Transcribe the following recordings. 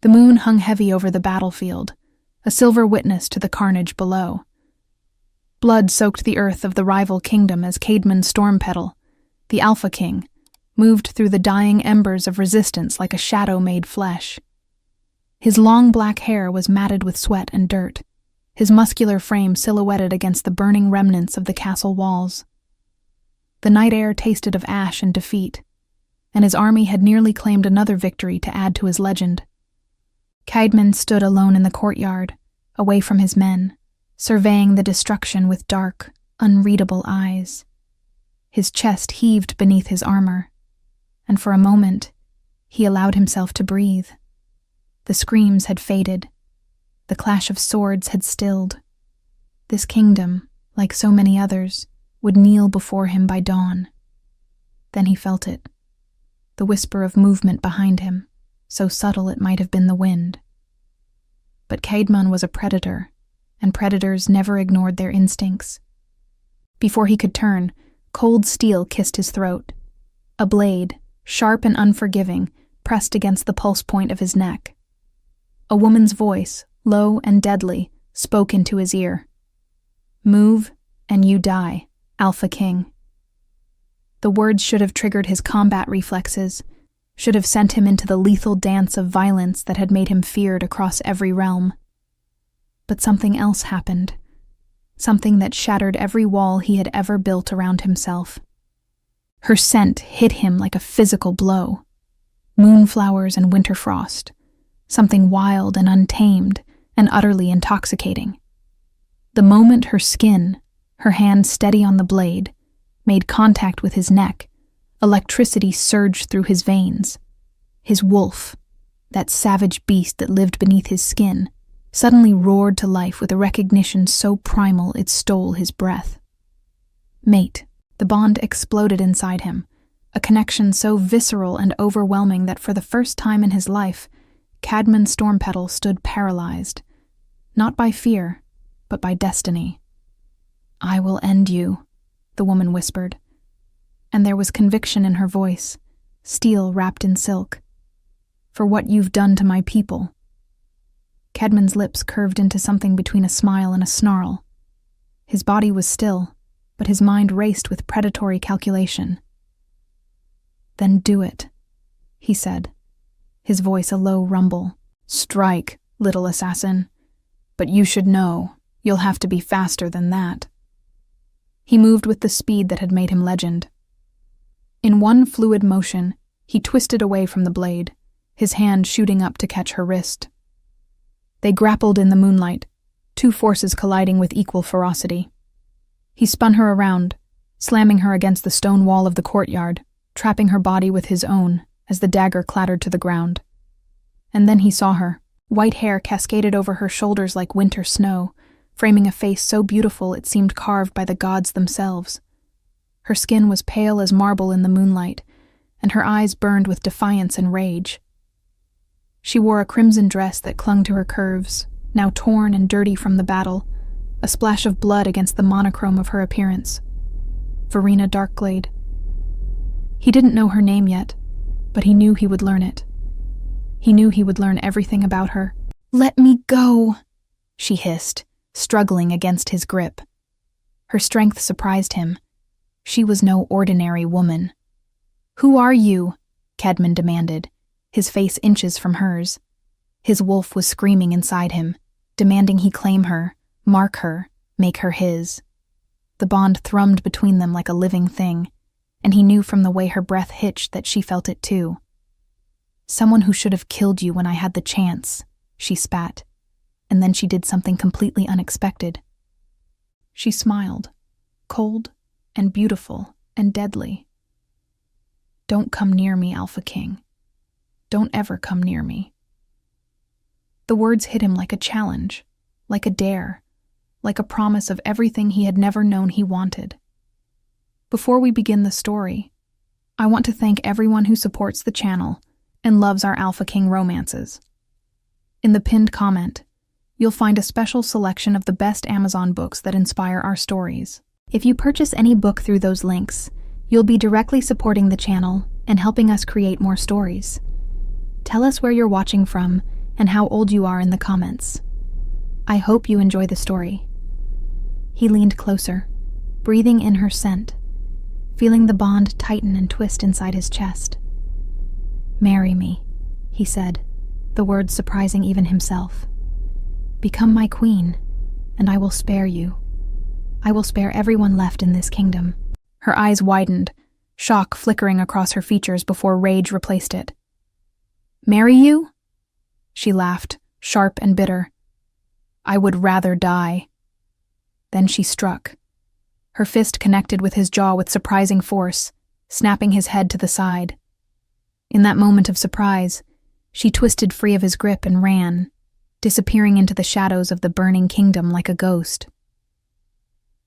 The moon hung heavy over the battlefield, a silver witness to the carnage below. Blood soaked the earth of the rival kingdom as Caedmon Stormpetal, the Alpha King, moved through the dying embers of resistance like a shadow made flesh. His long black hair was matted with sweat and dirt, his muscular frame silhouetted against the burning remnants of the castle walls. The night air tasted of ash and defeat, and his army had nearly claimed another victory to add to his legend. Caedmon stood alone in the courtyard, away from his men, surveying the destruction with dark, unreadable eyes. His chest heaved beneath his armor, and for a moment, he allowed himself to breathe. The screams had faded. The clash of swords had stilled. This kingdom, like so many others, would kneel before him by dawn. Then he felt it, the whisper of movement behind him, so subtle it might have been the wind. But Caedmon was a predator, and predators never ignored their instincts. Before he could turn, cold steel kissed his throat. A blade, sharp and unforgiving, pressed against the pulse point of his neck. A woman's voice, low and deadly, spoke into his ear. "Move, and you die, Alpha King." The words should have triggered his combat reflexes, should have sent him into the lethal dance of violence that had made him feared across every realm. But something else happened, something that shattered every wall he had ever built around himself. Her scent hit him like a physical blow. Moonflowers and winter frost, something wild and untamed and utterly intoxicating. The moment her skin, her hand steady on the blade, made contact with his neck, electricity surged through his veins. His wolf, that savage beast that lived beneath his skin, suddenly roared to life with a recognition so primal it stole his breath. Mate, the bond exploded inside him, a connection so visceral and overwhelming that for the first time in his life, Caedmon Stormpetal stood paralyzed, not by fear, but by destiny. "I will end you," the woman whispered, and there was conviction in her voice, steel wrapped in silk. "For what you've done to my people." Caedmon's lips curved into something between a smile and a snarl. His body was still, but his mind raced with predatory calculation. "Then do it," he said, his voice a low rumble. "Strike, little assassin. But you should know, you'll have to be faster than that." He moved with the speed that had made him legend. In one fluid motion, he twisted away from the blade, his hand shooting up to catch her wrist. They grappled in the moonlight, two forces colliding with equal ferocity. He spun her around, slamming her against the stone wall of the courtyard, trapping her body with his own as the dagger clattered to the ground. And then he saw her. White hair cascaded over her shoulders like winter snow, framing a face so beautiful it seemed carved by the gods themselves. Her skin was pale as marble in the moonlight, and her eyes burned with defiance and rage. She wore a crimson dress that clung to her curves, now torn and dirty from the battle, a splash of blood against the monochrome of her appearance. Verena Darkglade. He didn't know her name yet, but he knew he would learn it. He knew he would learn everything about her. "Let me go," she hissed, struggling against his grip. Her strength surprised him. She was no ordinary woman. "Who are you?" Caedmon demanded, his face inches from hers. His wolf was screaming inside him, demanding he claim her, mark her, make her his. The bond thrummed between them like a living thing, and he knew from the way her breath hitched that she felt it too. "Someone who should have killed you when I had the chance," she spat, and then she did something completely unexpected. She smiled, cold and beautiful and deadly. "Don't come near me, Alpha King. Don't ever come near me." The words hit him like a challenge, like a dare, like a promise of everything he had never known he wanted. Before we begin the story, I want to thank everyone who supports the channel and loves our Alpha King romances. In the pinned comment, you'll find a special selection of the best Amazon books that inspire our stories. If you purchase any book through those links, you'll be directly supporting the channel and helping us create more stories. Tell us where you're watching from and how old you are in the comments. I hope you enjoy the story." He leaned closer, breathing in her scent, feeling the bond tighten and twist inside his chest. "Marry me," he said, the words surprising even himself. "Become my queen, and I will spare you. I will spare everyone left in this kingdom." Her eyes widened, shock flickering across her features before rage replaced it. "Marry you?" She laughed, sharp and bitter. "I would rather die." Then she struck. Her fist connected with his jaw with surprising force, snapping his head to the side. In that moment of surprise, she twisted free of his grip and ran, disappearing into the shadows of the burning kingdom like a ghost.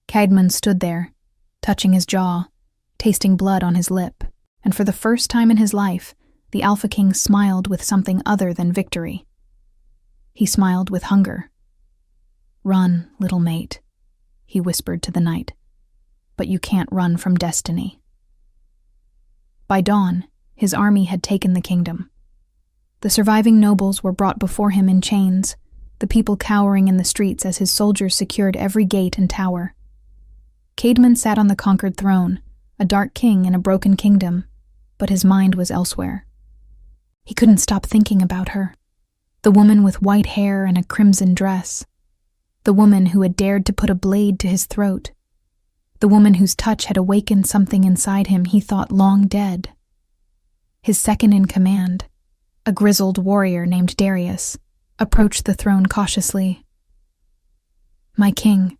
Caedmon stood there, touching his jaw, tasting blood on his lip, and for the first time in his life, the Alpha King smiled with something other than victory. He smiled with hunger. "Run, little mate," he whispered to the night. "But you can't run from destiny." By dawn, his army had taken the kingdom. The surviving nobles were brought before him in chains, the people cowering in the streets as his soldiers secured every gate and tower. Caedmon sat on the conquered throne, a dark king in a broken kingdom, but his mind was elsewhere. He couldn't stop thinking about her, the woman with white hair and a crimson dress, the woman who had dared to put a blade to his throat, the woman whose touch had awakened something inside him he thought long dead. His second in command, a grizzled warrior named Darius, approached the throne cautiously. "My king,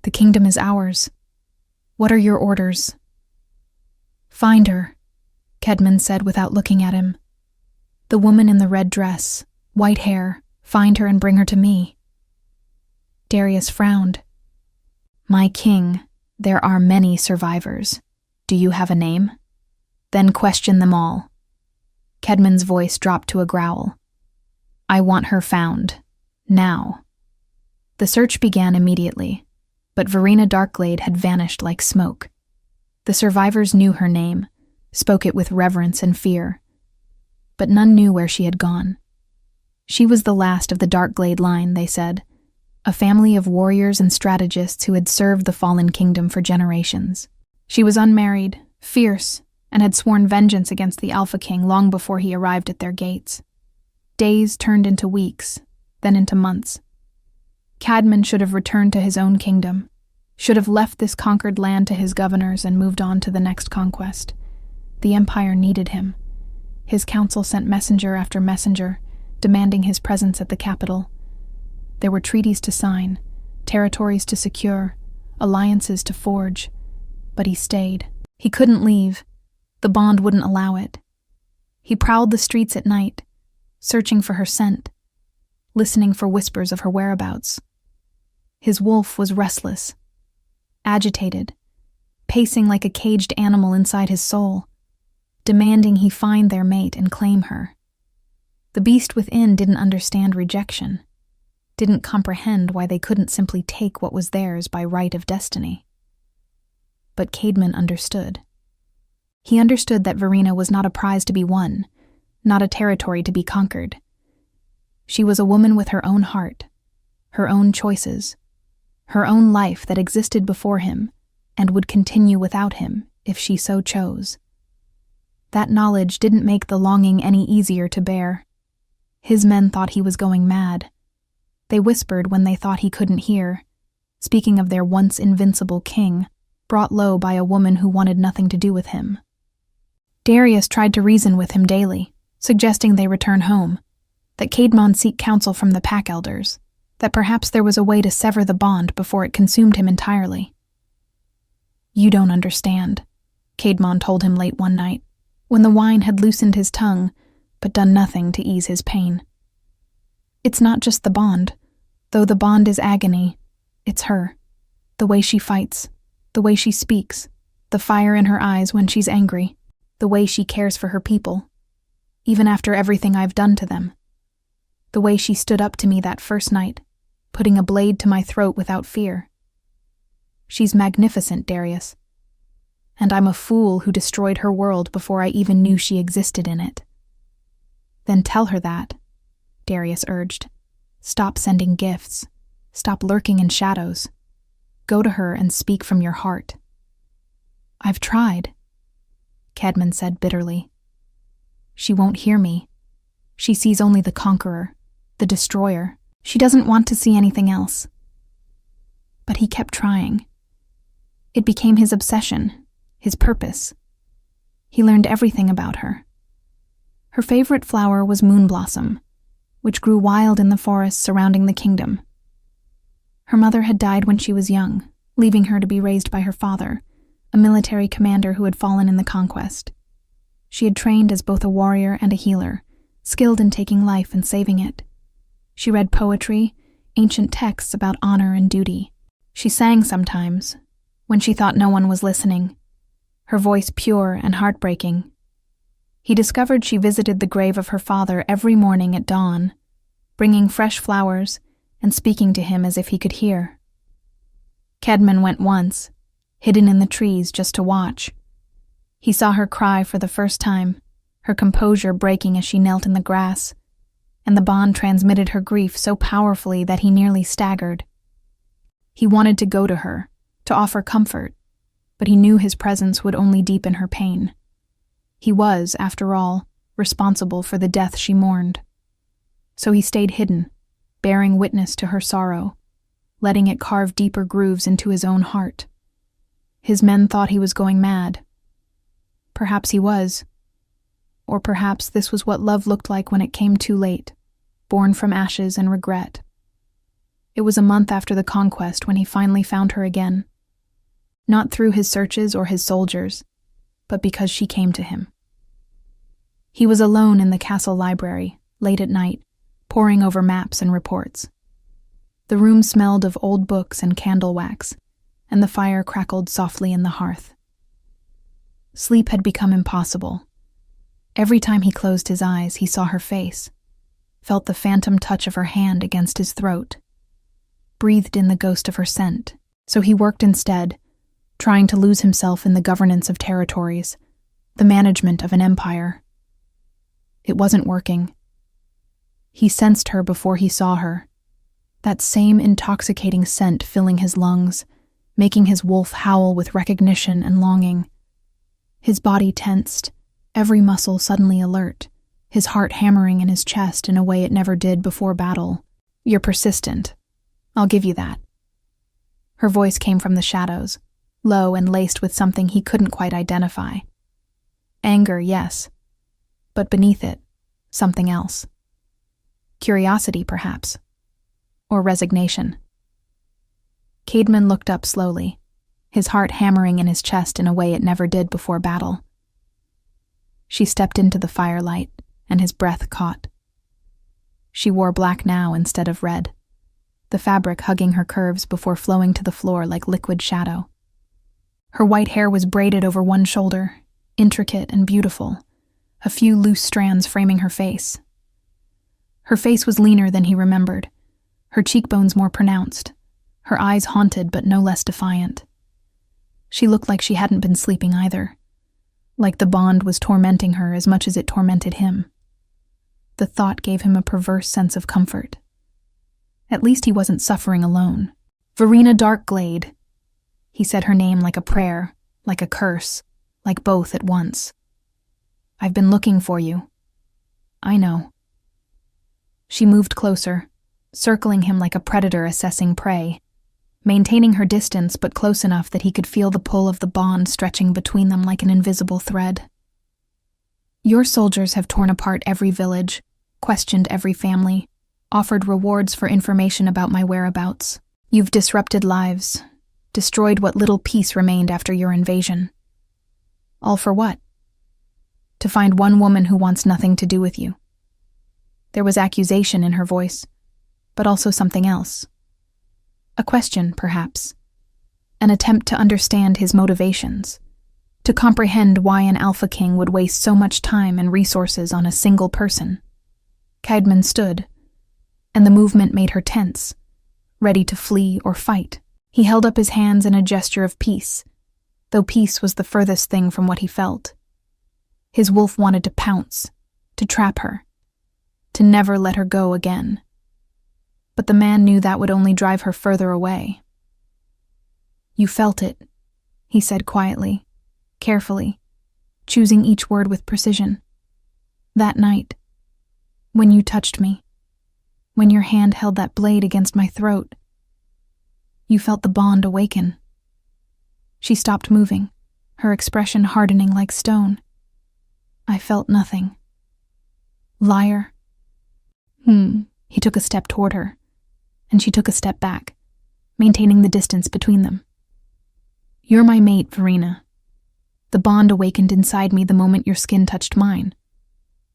the kingdom is ours. What are your orders?" "Find her," Caedmon said without looking at him. "The woman in the red dress, white hair, find her and bring her to me." Darius frowned. "My king, there are many survivors. Do you have a name? Then question them all." Caedmon's voice dropped to a growl. "I want her found. Now." The search began immediately, but Verena Darkglade had vanished like smoke. The survivors knew her name, spoke it with reverence and fear, but none knew where she had gone. She was the last of the Darkglade line, they said, a family of warriors and strategists who had served the fallen kingdom for generations. She was unmarried, fierce, and had sworn vengeance against the Alpha King long before he arrived at their gates. Days turned into weeks, then into months. Caedmon should have returned to his own kingdom, should have left this conquered land to his governors and moved on to the next conquest. The Empire needed him. His council sent messenger after messenger, demanding his presence at the capital. There were treaties to sign, territories to secure, alliances to forge, but he stayed. He couldn't leave. The bond wouldn't allow it. He prowled the streets at night, searching for her scent, listening for whispers of her whereabouts. His wolf was restless, agitated, pacing like a caged animal inside his soul, demanding he find their mate and claim her. The beast within didn't understand rejection, didn't comprehend why they couldn't simply take what was theirs by right of destiny. But Caedmon understood. He understood that Verena was not a prize to be won, not a territory to be conquered. She was a woman with her own heart, her own choices, her own life that existed before him and would continue without him if she so chose. That knowledge didn't make the longing any easier to bear. His men thought he was going mad. They whispered when they thought he couldn't hear, speaking of their once invincible king, brought low by a woman who wanted nothing to do with him. Darius tried to reason with him daily, suggesting they return home, that Caedmon seek counsel from the pack elders, that perhaps there was a way to sever the bond before it consumed him entirely. "You don't understand," Caedmon told him late one night, when the wine had loosened his tongue, but done nothing to ease his pain. "It's not just the bond, though the bond is agony. It's her, the way she fights, the way she speaks, the fire in her eyes when she's angry, the way she cares for her people, even after everything I've done to them. The way she stood up to me that first night, putting a blade to my throat without fear. She's magnificent, Darius. And I'm a fool who destroyed her world before I even knew she existed in it." "Then tell her that," Darius urged. Stop sending gifts. Stop lurking in shadows. Go to her and speak from your heart. I've tried, Cadman said bitterly. She won't hear me. She sees only the conqueror, the destroyer. She doesn't want to see anything else. But he kept trying. It became his obsession, his purpose. He learned everything about her. Her favorite flower was moonblossom, which grew wild in the forests surrounding the kingdom. Her mother had died when she was young, leaving her to be raised by her father, a military commander who had fallen in the conquest. She had trained as both a warrior and a healer, skilled in taking life and saving it. She read poetry, ancient texts about honor and duty. She sang sometimes, when she thought no one was listening, her voice pure and heartbreaking. He discovered she visited the grave of her father every morning at dawn, bringing fresh flowers and speaking to him as if he could hear. Cadman went once, hidden in the trees just to watch. He saw her cry for the first time, her composure breaking as she knelt in the grass, and the bond transmitted her grief so powerfully that he nearly staggered. He wanted to go to her, to offer comfort, but he knew his presence would only deepen her pain. He was, after all, responsible for the death she mourned. So he stayed hidden, bearing witness to her sorrow, letting it carve deeper grooves into his own heart. His men thought he was going mad. Perhaps he was. Or perhaps this was what love looked like when it came too late, born from ashes and regret. It was a month after the conquest when he finally found her again. Not through his searches or his soldiers, but because she came to him. He was alone in the castle library, late at night, poring over maps and reports. The room smelled of old books and candle wax, and the fire crackled softly in the hearth. Sleep had become impossible. Every time he closed his eyes, he saw her face, felt the phantom touch of her hand against his throat, breathed in the ghost of her scent. So he worked instead, trying to lose himself in the governance of territories, the management of an empire. It wasn't working. He sensed her before he saw her, that same intoxicating scent filling his lungs, making his wolf howl with recognition and longing. His body tensed, every muscle suddenly alert, his heart hammering in his chest in a way it never did before battle. You're persistent. I'll give you that. Her voice came from the shadows, low and laced with something he couldn't quite identify. Anger, yes, but beneath it, something else. Curiosity, perhaps, or resignation. Cadman looked up slowly, his heart hammering in his chest in a way it never did before battle. She stepped into the firelight, and his breath caught. She wore black now instead of red, the fabric hugging her curves before flowing to the floor like liquid shadow. Her white hair was braided over one shoulder, intricate and beautiful, a few loose strands framing her face. Her face was leaner than he remembered, her cheekbones more pronounced, her eyes haunted but no less defiant. She looked like she hadn't been sleeping either, like the bond was tormenting her as much as it tormented him. The thought gave him a perverse sense of comfort. At least he wasn't suffering alone. Verena Darkglade. He said her name like a prayer, like a curse, like both at once. I've been looking for you. I know. She moved closer, circling him like a predator assessing prey, maintaining her distance but close enough that he could feel the pull of the bond stretching between them like an invisible thread. Your soldiers have torn apart every village, questioned every family, offered rewards for information about my whereabouts. You've disrupted lives, destroyed what little peace remained after your invasion. All for what? To find one woman who wants nothing to do with you. There was accusation in her voice, but also something else. A question, perhaps. An attempt to understand his motivations, to comprehend why an Alpha King would waste so much time and resources on a single person. Cadman stood, and the movement made her tense, ready to flee or fight. He held up his hands in a gesture of peace, though peace was the furthest thing from what he felt. His wolf wanted to pounce, to trap her, to never let her go again. But the man knew that would only drive her further away. "You felt it," he said quietly, carefully, choosing each word with precision. "That night, when you touched me, when your hand held that blade against my throat, you felt the bond awaken." She stopped moving, her expression hardening like stone. "I felt nothing." "Liar." He took a step toward her, and she took a step back, maintaining the distance between them. "You're my mate, Verena. The bond awakened inside me the moment your skin touched mine,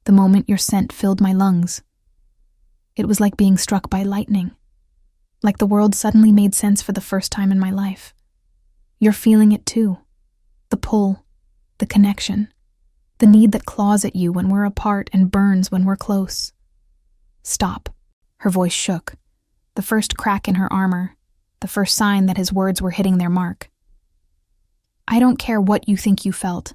the moment your scent filled my lungs. It was like being struck by lightning, like the world suddenly made sense for the first time in my life. You're feeling it too. The pull, the connection, the need that claws at you when we're apart and burns when we're close." "Stop." Her voice shook, the first crack in her armor, the first sign that his words were hitting their mark. "I don't care what you think you felt.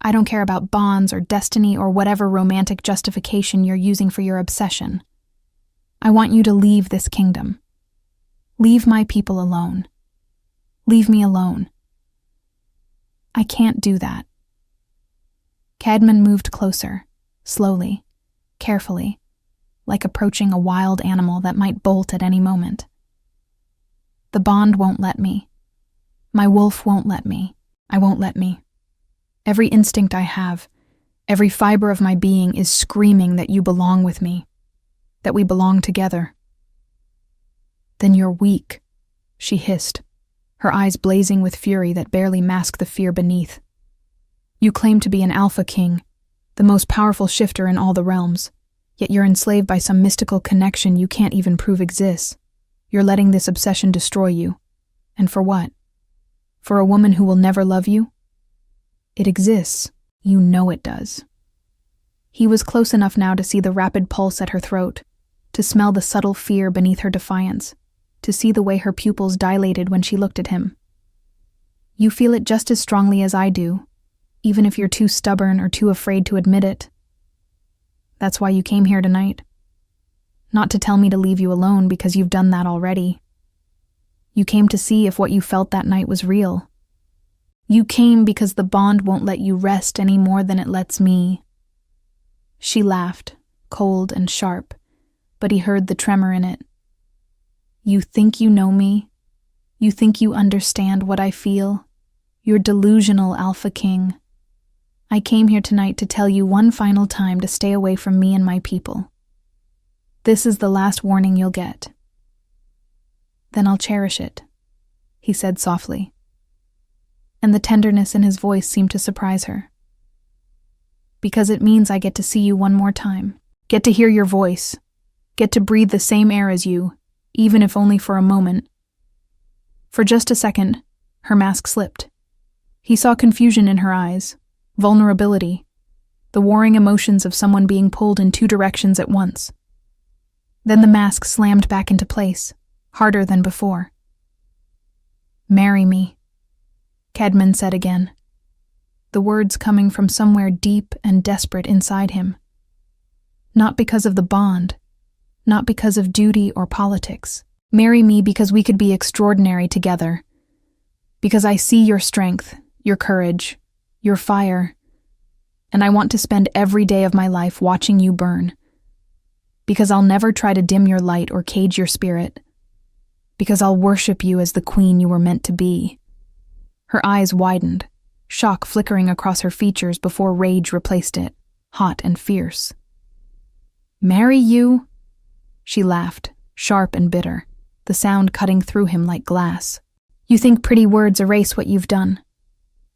I don't care about bonds or destiny or whatever romantic justification you're using for your obsession. I want you to leave this kingdom. Leave my people alone. Leave me alone." "I can't do that." Cadman moved closer, slowly, carefully, like approaching a wild animal that might bolt at any moment. "The bond won't let me. My wolf won't let me. I won't let me. Every instinct I have, every fiber of my being is screaming that you belong with me, that we belong together." "Then you're weak," she hissed, her eyes blazing with fury that barely masked the fear beneath. "You claim to be an alpha king, the most powerful shifter in all the realms, yet you're enslaved by some mystical connection you can't even prove exists. You're letting this obsession destroy you. And for what? For a woman who will never love you? It exists. You know it does." He was close enough now to see the rapid pulse at her throat, to smell the subtle fear beneath her defiance, to see the way her pupils dilated when she looked at him. "You feel it just as strongly as I do, even if you're too stubborn or too afraid to admit it. That's why you came here tonight. Not to tell me to leave you alone because you've done that already. You came to see if what you felt that night was real. You came because the bond won't let you rest any more than it lets me." She laughed, cold and sharp, but he heard the tremor in it. "You think you know me? You think you understand what I feel? You're delusional, Alpha King. I came here tonight to tell you one final time to stay away from me and my people. This is the last warning you'll get." "Then I'll cherish it," he said softly, and the tenderness in his voice seemed to surprise her. "Because it means I get to see you one more time, get to hear your voice, get to breathe the same air as you, even if only for a moment." For just a second, her mask slipped. He saw confusion in her eyes, vulnerability, the warring emotions of someone being pulled in two directions at once. Then the mask slammed back into place, harder than before. "Marry me," Cadman said again, the words coming from somewhere deep and desperate inside him. Not because of the bond, not because of duty or politics. "Marry me because we could be extraordinary together. Because I see your strength, your courage, your fire, and I want to spend every day of my life watching you burn. Because I'll never try to dim your light or cage your spirit. Because I'll worship you as the queen you were meant to be." Her eyes widened, shock flickering across her features before rage replaced it, hot and fierce. "Marry you?" She laughed, sharp and bitter, the sound cutting through him like glass. "You think pretty words erase what you've done?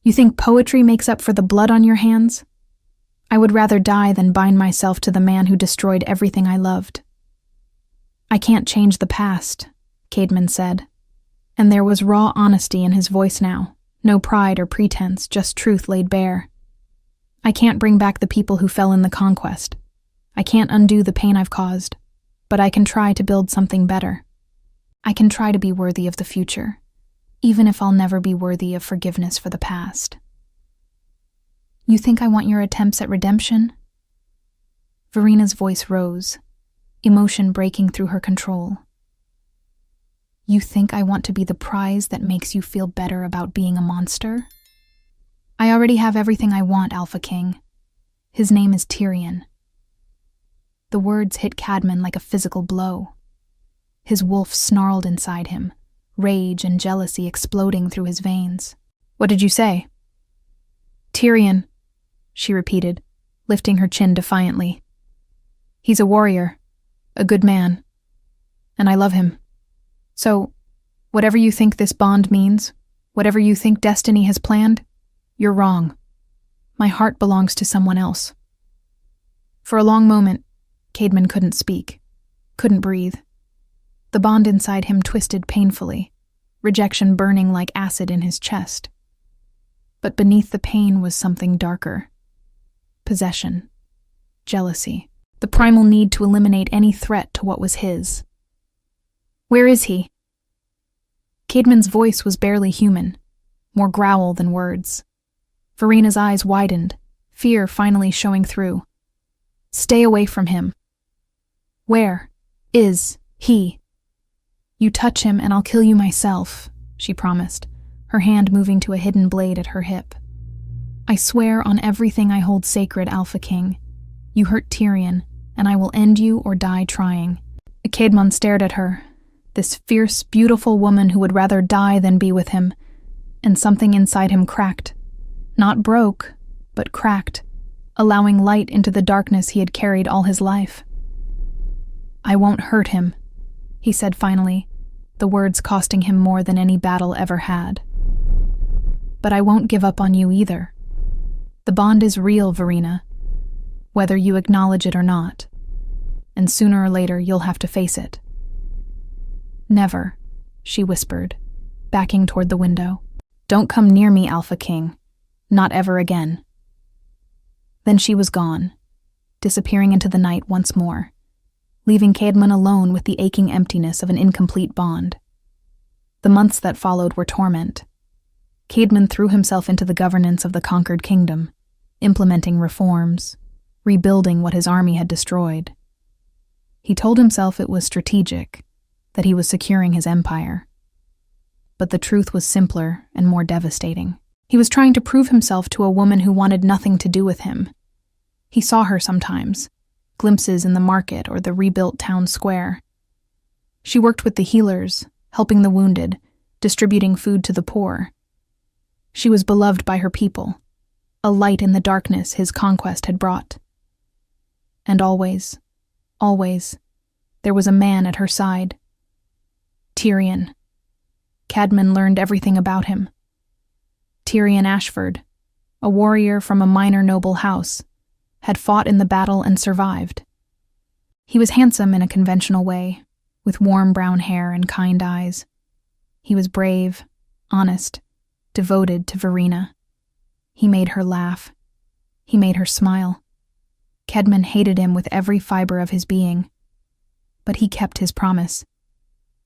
You think poetry makes up for the blood on your hands? I would rather die than bind myself to the man who destroyed everything I loved." "I can't change the past," Cadman said, and there was raw honesty in his voice now, no pride or pretense, just truth laid bare. "I can't bring back the people who fell in the conquest. I can't undo the pain I've caused, but I can try to build something better. I can try to be worthy of the future, even if I'll never be worthy of forgiveness for the past." "You think I want your attempts at redemption?" Verina's voice rose, emotion breaking through her control. You think I want to be the prize that makes you feel better about being a monster? I already have everything I want, Alpha King. His name is Tyrion. The words hit Cadman like a physical blow. His wolf snarled inside him, rage and jealousy exploding through his veins. What did you say? Tyrion, she repeated, lifting her chin defiantly. He's a warrior, a good man, and I love him. So, whatever you think this bond means, whatever you think destiny has planned, you're wrong. My heart belongs to someone else. For a long moment, Cadman couldn't speak, couldn't breathe. The bond inside him twisted painfully, rejection burning like acid in his chest. But beneath the pain was something darker. Possession, jealousy, the primal need to eliminate any threat to what was his. Where is he? Cadman's voice was barely human, more growl than words. Verina's eyes widened, fear finally showing through. Stay away from him. Where is he? You touch him and I'll kill you myself, she promised, her hand moving to a hidden blade at her hip. I swear on everything I hold sacred, Alpha King. You hurt Tyrion, and I will end you or die trying. Cadman stared at her, this fierce, beautiful woman who would rather die than be with him, and something inside him cracked. Not broke, but cracked, allowing light into the darkness he had carried all his life. I won't hurt him, he said finally, the words costing him more than any battle ever had. But I won't give up on you either. The bond is real, Verina, whether you acknowledge it or not, and sooner or later you'll have to face it. Never, she whispered, backing toward the window. Don't come near me, Alpha King. Not ever again. Then she was gone, disappearing into the night once more, leaving Cadman alone with the aching emptiness of an incomplete bond. The months that followed were torment. Cadman threw himself into the governance of the conquered kingdom, implementing reforms, rebuilding what his army had destroyed. He told himself it was strategic, that he was securing his empire. But the truth was simpler and more devastating. He was trying to prove himself to a woman who wanted nothing to do with him. He saw her sometimes, glimpses in the market or the rebuilt town square. She worked with the healers, helping the wounded, distributing food to the poor. She was beloved by her people, a light in the darkness his conquest had brought. And always, there was a man at her side. Tyrion. Cadman learned everything about him. Tyrion Ashford, a warrior from a minor noble house, had fought in the battle and survived. He was handsome in a conventional way, with warm brown hair and kind eyes. He was brave, honest, devoted to Verina. He made her laugh. He made her smile. Cadman hated him with every fiber of his being. But he kept his promise.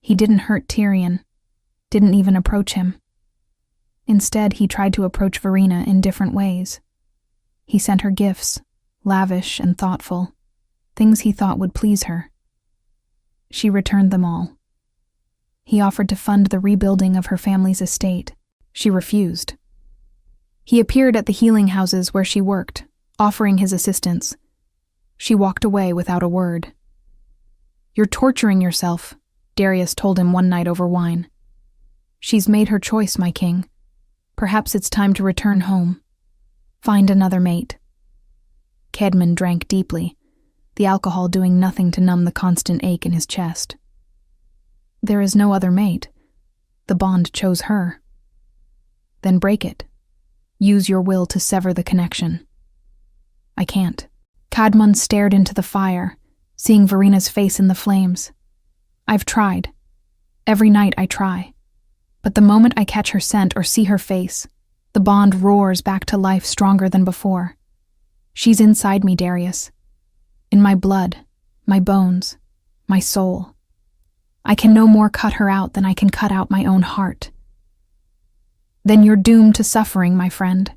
He didn't hurt Tyrion, didn't even approach him. Instead, he tried to approach Verina in different ways. He sent her gifts, lavish and thoughtful, things he thought would please her. She returned them all. He offered to fund the rebuilding of her family's estate. She refused. He appeared at the healing houses where she worked, offering his assistance. She walked away without a word. You're torturing yourself, Darius told him one night over wine. She's made her choice, my king. Perhaps it's time to return home. Find another mate. Cadman drank deeply, the alcohol doing nothing to numb the constant ache in his chest. There is no other mate. The bond chose her. Then break it. Use your will to sever the connection. I can't. Cadman stared into the fire, seeing Verina's face in the flames. I've tried. Every night I try. But the moment I catch her scent or see her face, the bond roars back to life stronger than before. She's inside me, Darius. In my blood, my bones, my soul. I can no more cut her out than I can cut out my own heart. Then you're doomed to suffering, my friend.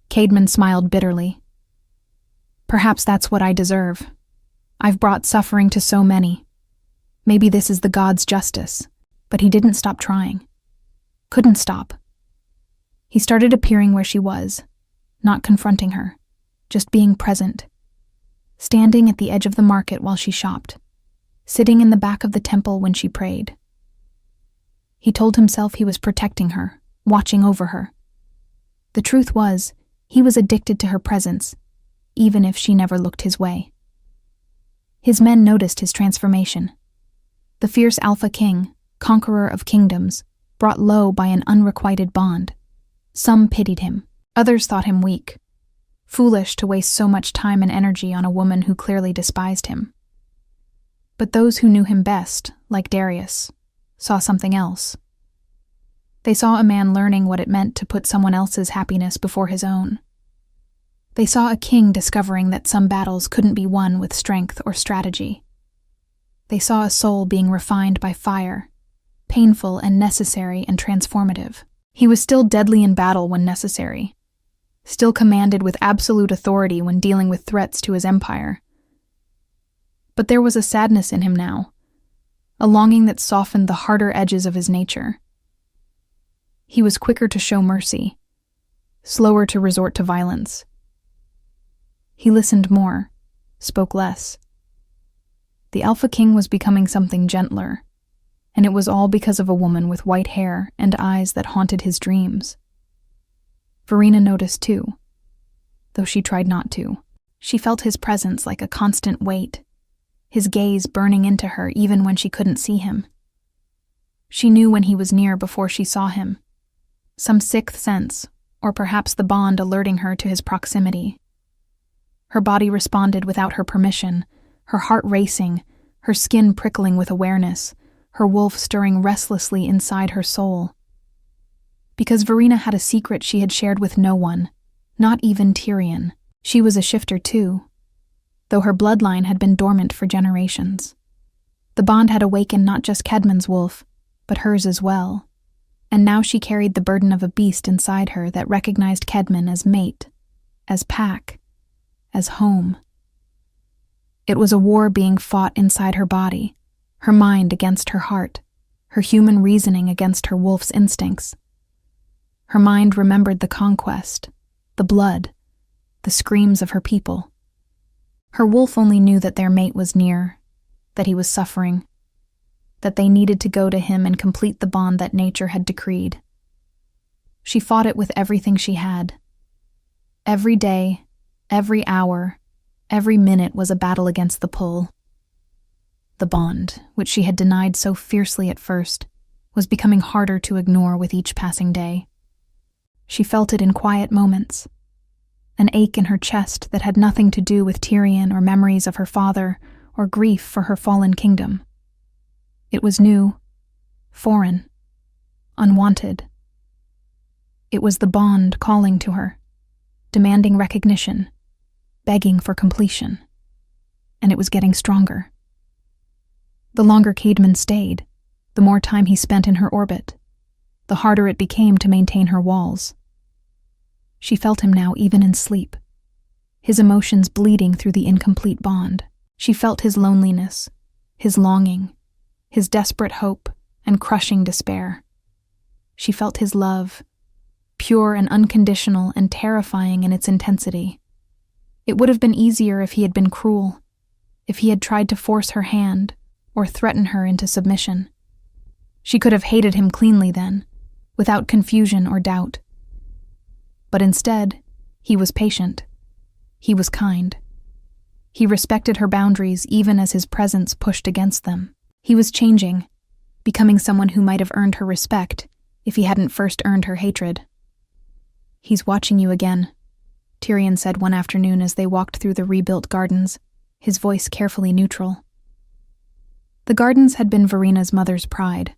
Cadman smiled bitterly. Perhaps that's what I deserve. I've brought suffering to so many. Maybe this is the god's justice. But he didn't stop trying. Couldn't stop. He started appearing where she was, not confronting her, just being present. Standing at the edge of the market while she shopped, sitting in the back of the temple when she prayed. He told himself he was protecting her, watching over her. The truth was, he was addicted to her presence, even if she never looked his way. His men noticed his transformation. The fierce Alpha King, conqueror of kingdoms, brought low by an unrequited bond. Some pitied him, others thought him weak, foolish to waste so much time and energy on a woman who clearly despised him. But those who knew him best, like Darius, saw something else. They saw a man learning what it meant to put someone else's happiness before his own. They saw a king discovering that some battles couldn't be won with strength or strategy. They saw a soul being refined by fire, painful and necessary and transformative. He was still deadly in battle when necessary, still commanded with absolute authority when dealing with threats to his empire. But there was a sadness in him now, a longing that softened the harder edges of his nature. He was quicker to show mercy, slower to resort to violence. He listened more, spoke less. The Alpha King was becoming something gentler, and it was all because of a woman with white hair and eyes that haunted his dreams. Verena noticed too, though she tried not to. She felt his presence like a constant weight, his gaze burning into her even when she couldn't see him. She knew when he was near before she saw him, some sixth sense, or perhaps the bond alerting her to his proximity. Her body responded without her permission, her heart racing, her skin prickling with awareness, her wolf stirring restlessly inside her soul. Because Verena had a secret she had shared with no one, not even Tyrion. She was a shifter too, though her bloodline had been dormant for generations. The bond had awakened not just Kedmon's wolf, but hers as well, and now she carried the burden of a beast inside her that recognized Kedmon as mate, as pack, as home. It was a war being fought inside her body, her mind against her heart, her human reasoning against her wolf's instincts. Her mind remembered the conquest, the blood, the screams of her people. Her wolf only knew that their mate was near, that he was suffering, that they needed to go to him and complete the bond that nature had decreed. She fought it with everything she had. Every day, every hour, every minute was a battle against the pull. The bond, which she had denied so fiercely at first, was becoming harder to ignore with each passing day. She felt it in quiet moments, an ache in her chest that had nothing to do with Tyrion or memories of her father or grief for her fallen kingdom. It was new, foreign, unwanted. It was the bond calling to her, demanding recognition, begging for completion, and it was getting stronger. The longer Kedmon stayed, the more time he spent in her orbit, the harder it became to maintain her walls. She felt him now even in sleep, his emotions bleeding through the incomplete bond. She felt his loneliness, his longing, his desperate hope and crushing despair. She felt his love, pure and unconditional and terrifying in its intensity. It would have been easier if he had been cruel, if he had tried to force her hand or threaten her into submission. She could have hated him cleanly then, without confusion or doubt. But instead, he was patient. He was kind. He respected her boundaries even as his presence pushed against them. He was changing, becoming someone who might have earned her respect if he hadn't first earned her hatred. "He's watching you again," Tyrion said one afternoon as they walked through the rebuilt gardens, his voice carefully neutral. The gardens had been Verena's mother's pride,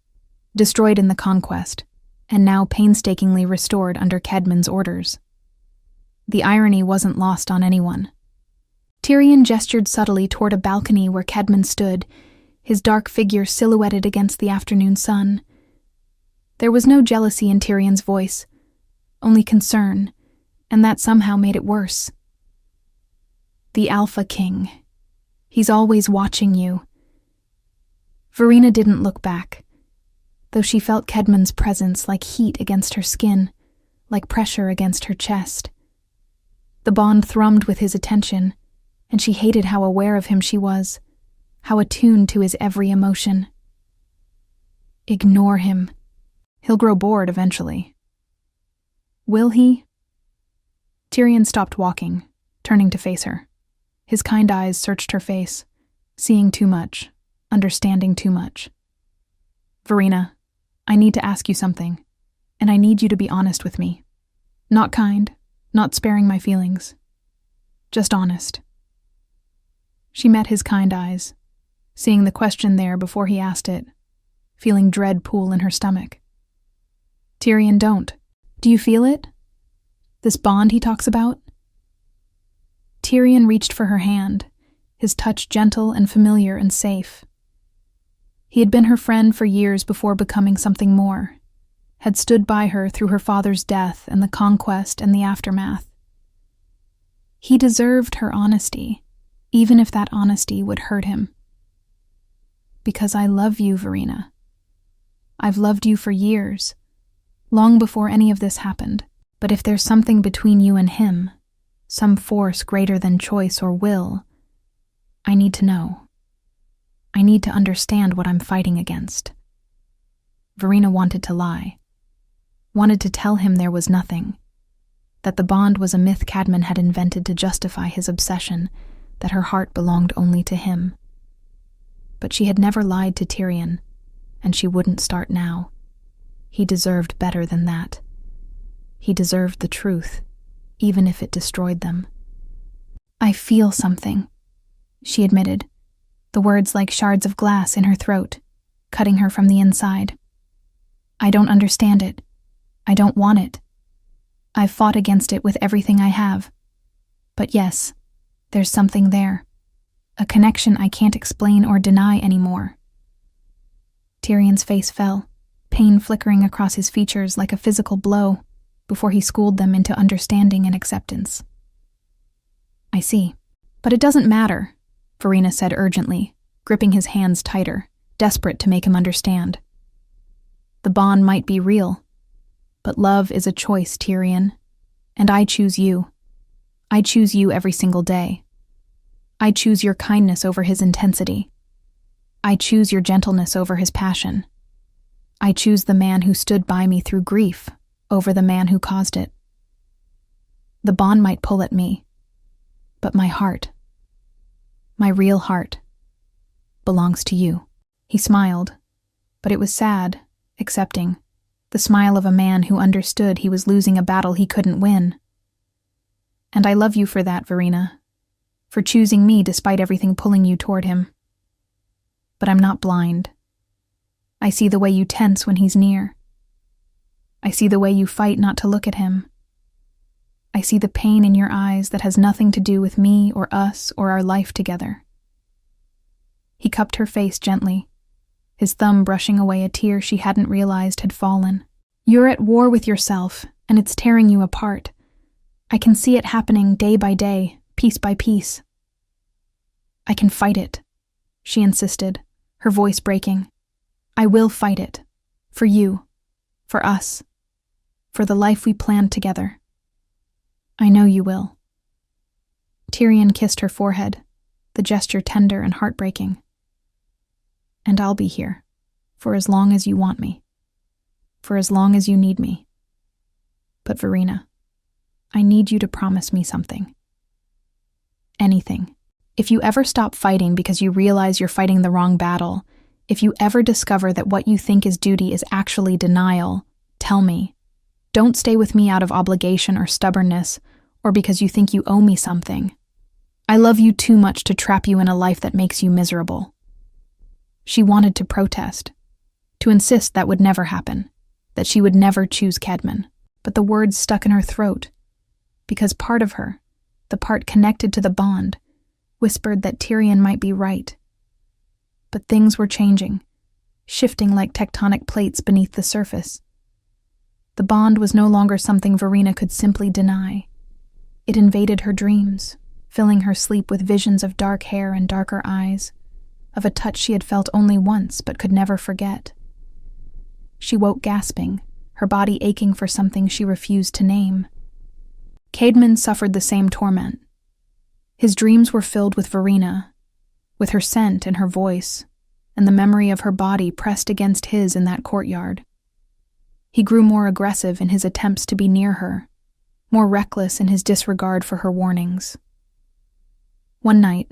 destroyed in the conquest, and now painstakingly restored under Kedmon's orders. The irony wasn't lost on anyone. Tyrion gestured subtly toward a balcony where Kedmon stood, his dark figure silhouetted against the afternoon sun. There was no jealousy in Tyrion's voice, only concern, and that somehow made it worse. The Alpha King. He's always watching you. Verena didn't look back, though she felt Kedmon's presence like heat against her skin, like pressure against her chest. The bond thrummed with his attention, and she hated how aware of him she was, how attuned to his every emotion. Ignore him. He'll grow bored eventually. Will he? Tyrion stopped walking, turning to face her. His kind eyes searched her face, seeing too much, understanding too much. Verena, I need to ask you something, and I need you to be honest with me. Not kind, not sparing my feelings. Just honest. She met his kind eyes, seeing the question there before he asked it, feeling dread pool in her stomach. Tyrion, don't. Do you feel it? This bond he talks about? Tyrion reached for her hand, his touch gentle and familiar and safe. He had been her friend for years before becoming something more, had stood by her through her father's death and the conquest and the aftermath. He deserved her honesty, even if that honesty would hurt him. Because I love you, Verena. I've loved you for years, long before any of this happened. But if there's something between you and him, some force greater than choice or will, I need to know. I need to understand what I'm fighting against. Verena wanted to lie, wanted to tell him there was nothing, that the bond was a myth Cadman had invented to justify his obsession, that her heart belonged only to him. But she had never lied to Tyrion, and she wouldn't start now. He deserved better than that. He deserved the truth, even if it destroyed them. I feel something, she admitted, the words like shards of glass in her throat, cutting her from the inside. I don't understand it. I don't want it. I've fought against it with everything I have. But yes, there's something there. A connection I can't explain or deny anymore. Tyrion's face fell, pain flickering across his features like a physical blow, before he schooled them into understanding and acceptance. I see. But it doesn't matter, Verena said urgently, gripping his hands tighter, desperate to make him understand. The bond might be real, but love is a choice, Tyrion, and I choose you. I choose you every single day. I choose your kindness over his intensity. I choose your gentleness over his passion. I choose the man who stood by me through grief over the man who caused it. The bond might pull at me, but my heart, my real heart, belongs to you. He smiled, but it was sad, accepting, the smile of a man who understood he was losing a battle he couldn't win. And I love you for that, Verena, for choosing me despite everything pulling you toward him. But I'm not blind. I see the way you tense when he's near. I see the way you fight not to look at him. I see the pain in your eyes that has nothing to do with me or us or our life together. He cupped her face gently, his thumb brushing away a tear she hadn't realized had fallen. You're at war with yourself, and it's tearing you apart. I can see it happening day by day, piece by piece. I can fight it, she insisted, her voice breaking. I will fight it. For you. For us. For the life we planned together. I know you will. Tyrion kissed her forehead, the gesture tender and heartbreaking. And I'll be here, for as long as you want me, for as long as you need me. But Verena, I need you to promise me something. Anything. If you ever stop fighting because you realize you're fighting the wrong battle, if you ever discover that what you think is duty is actually denial, tell me. Don't stay with me out of obligation or stubbornness, or because you think you owe me something. I love you too much to trap you in a life that makes you miserable. She wanted to protest, to insist that would never happen, that she would never choose Kedman, but the words stuck in her throat, because part of her, the part connected to the bond, whispered that Tyrion might be right. But things were changing, shifting like tectonic plates beneath the surface. The bond was no longer something Verena could simply deny. It invaded her dreams, filling her sleep with visions of dark hair and darker eyes, of a touch she had felt only once but could never forget. She woke gasping, her body aching for something she refused to name. Caedmon suffered the same torment. His dreams were filled with Verena, with her scent and her voice, and the memory of her body pressed against his in that courtyard. He grew more aggressive in his attempts to be near her, more reckless in his disregard for her warnings. One night,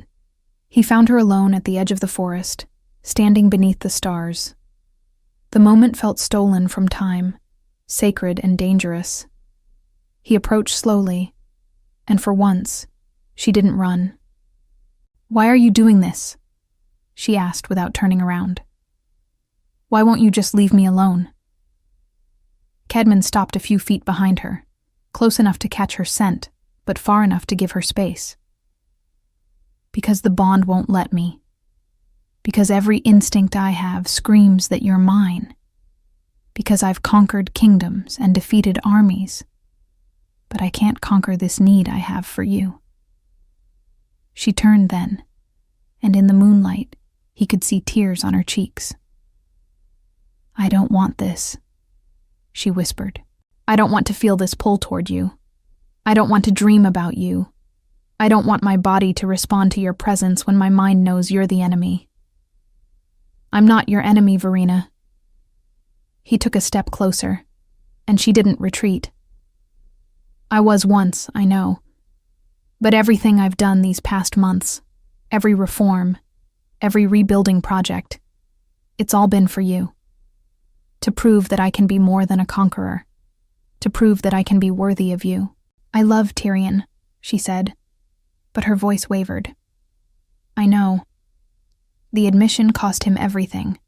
he found her alone at the edge of the forest, standing beneath the stars. The moment felt stolen from time, sacred and dangerous. He approached slowly, and for once, she didn't run. "Why are you doing this?" she asked without turning around. "Why won't you just leave me alone?" Caedmon stopped a few feet behind her, close enough to catch her scent, but far enough to give her space. "Because the bond won't let me. Because every instinct I have screams that you're mine. Because I've conquered kingdoms and defeated armies. But I can't conquer this need I have for you." She turned then, and in the moonlight, he could see tears on her cheeks. "I don't want this," she whispered. "I don't want to feel this pull toward you. I don't want to dream about you. I don't want my body to respond to your presence when my mind knows you're the enemy." "I'm not your enemy, Verena." He took a step closer, and she didn't retreat. "I was once, I know. But everything I've done these past months, every reform, every rebuilding project, it's all been for you. To prove that I can be more than a conqueror. To prove that I can be worthy of you." "I love Tyrion," she said, but her voice wavered. "I know. The admission cost him everything,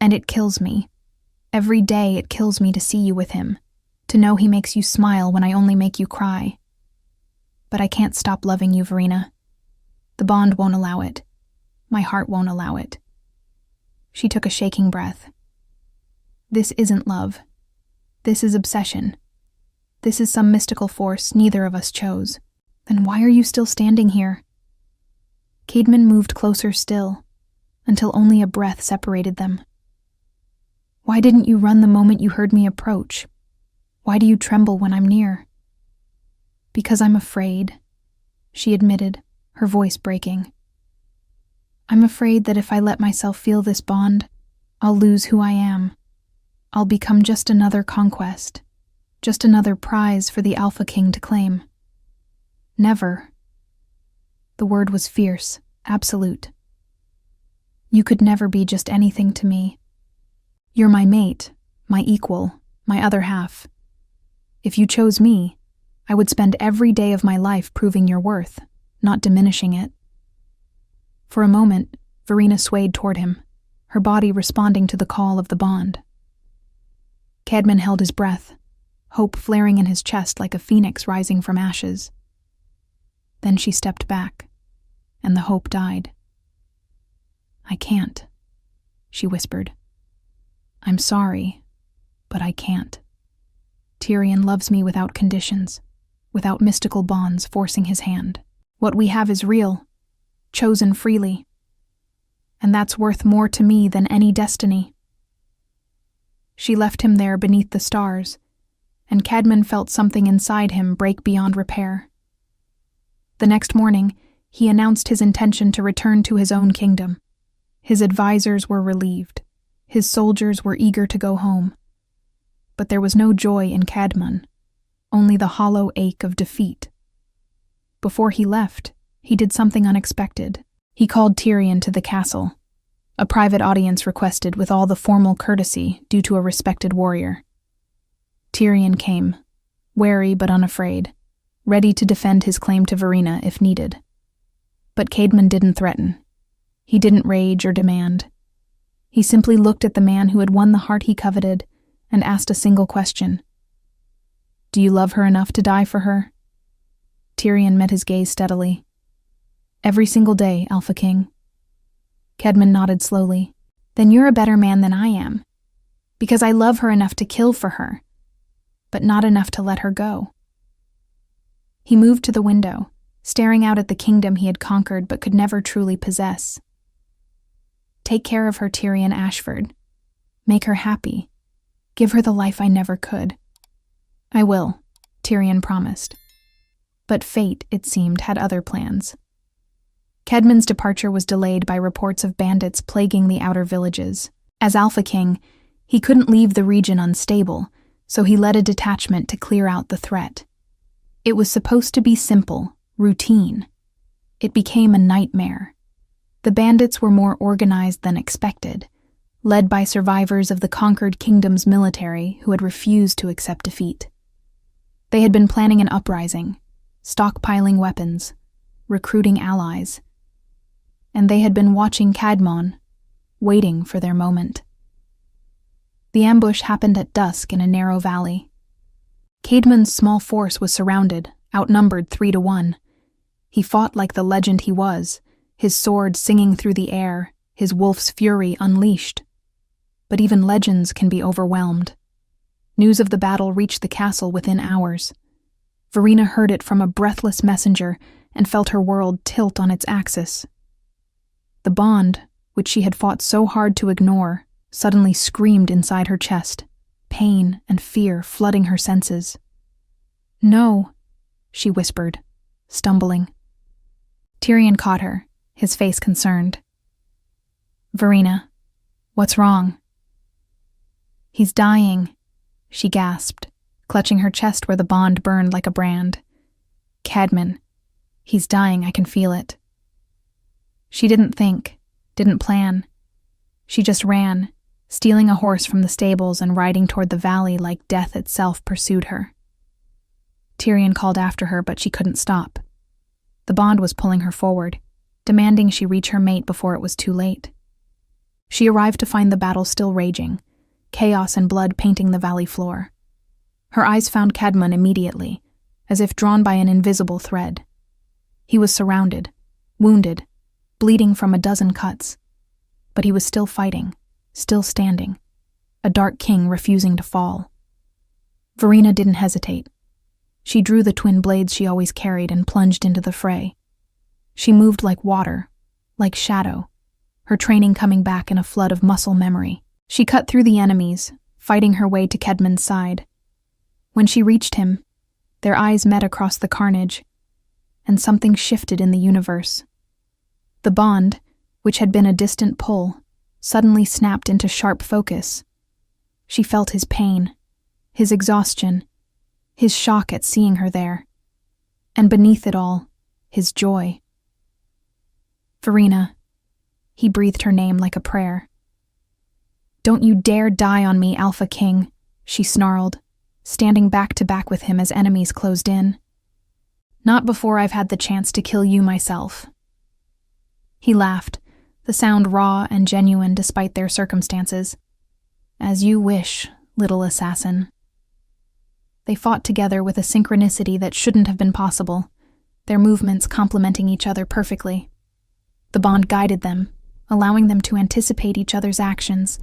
and it kills me. Every day it kills me to see you with him, to know he makes you smile when I only make you cry. But I can't stop loving you, Verena. The bond won't allow it. My heart won't allow it." She took a shaking breath. "This isn't love. This is obsession. This is some mystical force neither of us chose. Then why are you still standing here?" Caedmon moved closer still, until only a breath separated them. "Why didn't you run the moment you heard me approach? Why do you tremble when I'm near?" "Because I'm afraid," she admitted, her voice breaking. "I'm afraid that if I let myself feel this bond, I'll lose who I am. I'll become just another conquest, just another prize for the Alpha King to claim. Never." The word was fierce, absolute. "You could never be just anything to me. You're my mate, my equal, my other half. If you chose me, I would spend every day of my life proving your worth, not diminishing it." For a moment, Verena swayed toward him, her body responding to the call of the bond. Caedmon held his breath, hope flaring in his chest like a phoenix rising from ashes. Then she stepped back, and the hope died. "I can't," she whispered. "I'm sorry, but I can't. Tyrion loves me without conditions, without mystical bonds forcing his hand. What we have is real, chosen freely, and that's worth more to me than any destiny." She left him there beneath the stars, and Caedmon felt something inside him break beyond repair. The next morning, he announced his intention to return to his own kingdom. His advisors were relieved. His soldiers were eager to go home. But there was no joy in Caedmon, only the hollow ache of defeat. Before he left, he did something unexpected. He called Tyrion to the castle, a private audience requested with all the formal courtesy due to a respected warrior. Tyrion came, wary but unafraid, ready to defend his claim to Verena if needed. But Caedmon didn't threaten. He didn't rage or demand. He simply looked at the man who had won the heart he coveted and asked a single question. "Do you love her enough to die for her?" Tyrion met his gaze steadily. "Every single day, Alpha King." Caedmon nodded slowly. "Then you're a better man than I am, because I love her enough to kill for her, but not enough to let her go." He moved to the window, staring out at the kingdom he had conquered but could never truly possess. Take care of her, Tyrion Ashford. Make her happy. Give her the life I never could. I will, Tyrion promised. But fate, it seemed, had other plans. Kedmon's departure was delayed by reports of bandits plaguing the outer villages. As Alpha King, he couldn't leave the region unstable, so he led a detachment to clear out the threat. It was supposed to be simple, routine. It became a nightmare. The bandits were more organized than expected, led by survivors of the conquered kingdom's military who had refused to accept defeat. They had been planning an uprising, stockpiling weapons, recruiting allies, and they had been watching Cadmon, waiting for their moment. The ambush happened at dusk in a narrow valley. Cadmon's small force was surrounded, outnumbered 3-1. He fought like the legend he was, his sword singing through the air, his wolf's fury unleashed. But even legends can be overwhelmed. News of the battle reached the castle within hours. Verena heard it from a breathless messenger and felt her world tilt on its axis. The bond, which she had fought so hard to ignore, suddenly screamed inside her chest, pain and fear flooding her senses. "No," she whispered, stumbling. Tyrion caught her, his face concerned. "Verena, what's wrong?" "He's dying," she gasped, clutching her chest where the bond burned like a brand. "Cadmon, he's dying, I can feel it." She didn't think, didn't plan. She just ran, stealing a horse from the stables and riding toward the valley like death itself pursued her. Tyrion called after her, but she couldn't stop. The bond was pulling her forward, demanding she reach her mate before it was too late. She arrived to find the battle still raging, chaos and blood painting the valley floor. Her eyes found Cadmon immediately, as if drawn by an invisible thread. He was surrounded, wounded, bleeding from a dozen cuts. But he was still fighting, still standing, a dark king refusing to fall. Verena didn't hesitate. She drew the twin blades she always carried and plunged into the fray. She moved like water, like shadow, her training coming back in a flood of muscle memory. She cut through the enemies, fighting her way to Cadmon's side. When she reached him, their eyes met across the carnage, and something shifted in the universe. The bond, which had been a distant pull, suddenly snapped into sharp focus. She felt his pain, his exhaustion, his shock at seeing her there, and beneath it all, his joy. "Verena," he breathed her name like a prayer. "Don't you dare die on me, Alpha King," she snarled, standing back to back with him as enemies closed in. "Not before I've had the chance to kill you myself." He laughed, the sound raw and genuine despite their circumstances. "As you wish, little assassin." They fought together with a synchronicity that shouldn't have been possible, their movements complementing each other perfectly. The bond guided them, allowing them to anticipate each other's actions,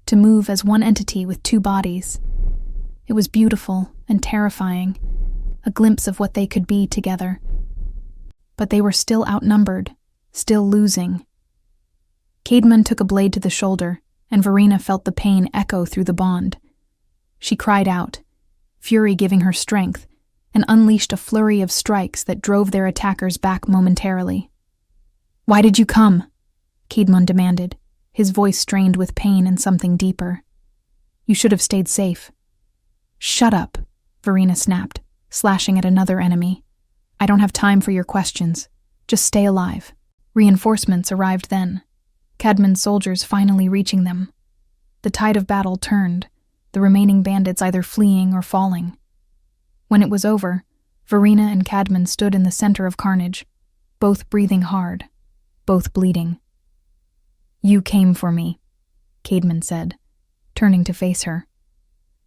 to move as one entity with two bodies. It was beautiful and terrifying, a glimpse of what they could be together. But they were still outnumbered, still losing. Cadmon took a blade to the shoulder, and Verena felt the pain echo through the bond. She cried out, fury giving her strength, and unleashed a flurry of strikes that drove their attackers back momentarily. "Why did you come?" Cadmon demanded, his voice strained with pain and something deeper. "You should have stayed safe." "Shut up," Verena snapped, slashing at another enemy. "I don't have time for your questions. Just stay alive." Reinforcements arrived then, Cadmon's soldiers finally reaching them. The tide of battle turned, the remaining bandits either fleeing or falling. When it was over, Verena and Cadmon stood in the center of carnage, both breathing hard, both bleeding. "You came for me," Cadmon said, turning to face her.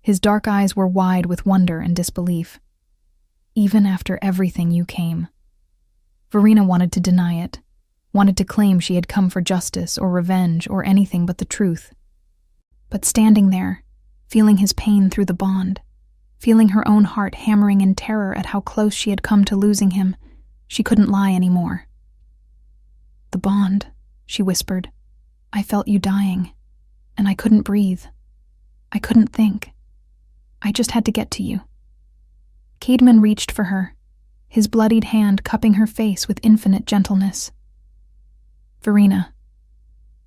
His dark eyes were wide with wonder and disbelief. "Even after everything, you came." Verena wanted to deny it, wanted to claim she had come for justice or revenge or anything but the truth. But standing there, feeling his pain through the bond, feeling her own heart hammering in terror at how close she had come to losing him, She couldn't lie anymore. "The bond," she whispered. "I felt you dying, and I couldn't breathe. I couldn't think. I just had to get to you." Caedmon reached for her, his bloodied hand cupping her face with infinite gentleness. "Verena."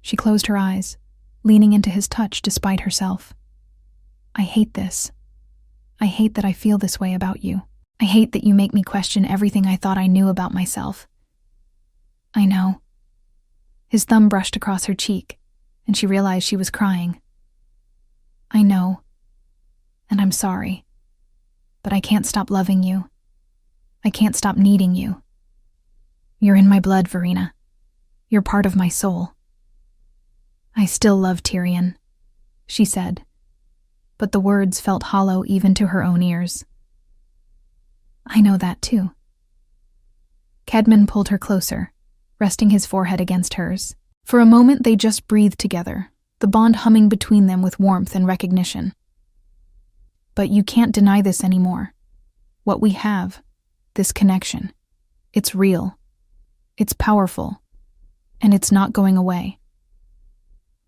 She closed her eyes, leaning into his touch despite herself. "I hate this. I hate that I feel this way about you. I hate that you make me question everything I thought I knew about myself." "I know." His thumb brushed across her cheek, and she realized she was crying. "I know. And I'm sorry. But I can't stop loving you. I can't stop needing you. You're in my blood, Verena. You're part of my soul." "I still love Tyrion," she said, but the words felt hollow even to her own ears. "I know that too." Caedmon pulled her closer, resting his forehead against hers. For a moment they just breathed together, the bond humming between them with warmth and recognition. "But you can't deny this anymore. What we have, this connection, it's real. It's powerful. And it's not going away."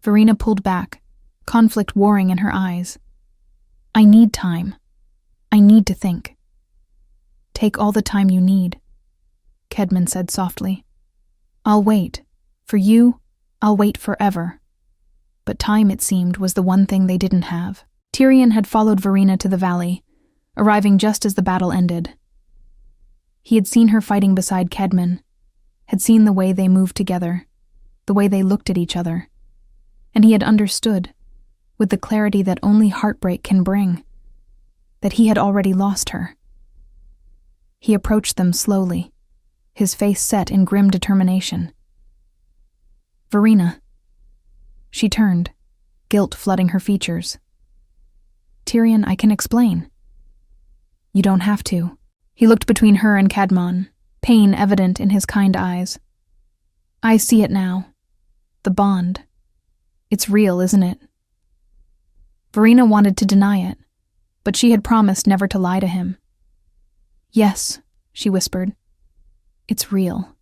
Verena pulled back, conflict warring in her eyes. "I need time. I need to think." "Take all the time you need," Caedmon said softly. "I'll wait. For you, I'll wait forever." But time, it seemed, was the one thing they didn't have. Tyrion had followed Verena to the valley, arriving just as the battle ended. He had seen her fighting beside Caedmon, had seen the way they moved together, the way they looked at each other, and he had understood, with the clarity that only heartbreak can bring, that he had already lost her. He approached them slowly, his face set in grim determination. "Verena." She turned, guilt flooding her features. "Tyrion, I can explain." "You don't have to." He looked between her and Caedmon, pain evident in his kind eyes. "I see it now. The bond. It's real, isn't it?" Verena wanted to deny it, but she had promised never to lie to him. "Yes," she whispered. "It's real."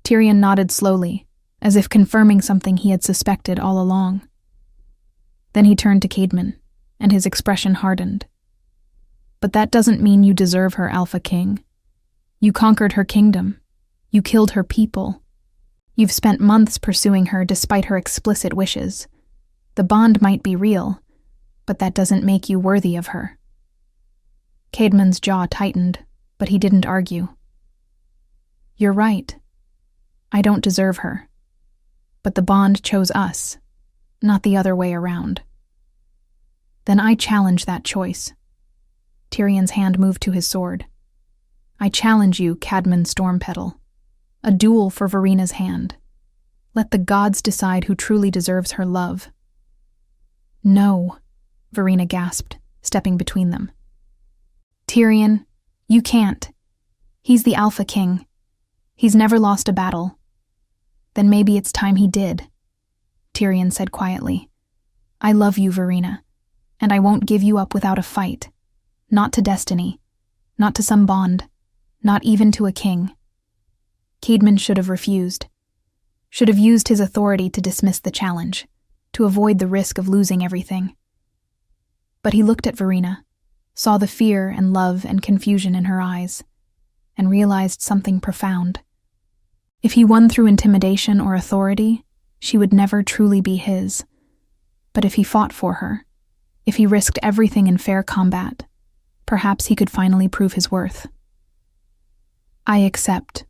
Tyrion nodded slowly, as if confirming something he had suspected all along. Then he turned to Caedmon, and his expression hardened. "But that doesn't mean you deserve her, Alpha King. You conquered her kingdom. You killed her people. You've spent months pursuing her despite her explicit wishes. The bond might be real, but that doesn't make you worthy of her." Caedmon's jaw tightened, but he didn't argue. "You're right. I don't deserve her. But the bond chose us, not the other way around." "Then I challenge that choice." Tyrion's hand moved to his sword. "I challenge you, Caedmon Stormpetal. A duel for Verena's hand. Let the gods decide who truly deserves her love." "No," Verena gasped, stepping between them. "Tyrion, you can't. He's the Alpha King. He's never lost a battle." "Then maybe it's time he did," Tyrion said quietly. "I love you, Verena, and I won't give you up without a fight. Not to destiny, not to some bond, not even to a king." Caedmon should have refused, should have used his authority to dismiss the challenge, to avoid the risk of losing everything. But he looked at Verena, saw the fear and love and confusion in her eyes, and realized something profound. If he won through intimidation or authority, she would never truly be his. But if he fought for her, if he risked everything in fair combat, perhaps he could finally prove his worth. "I accept,"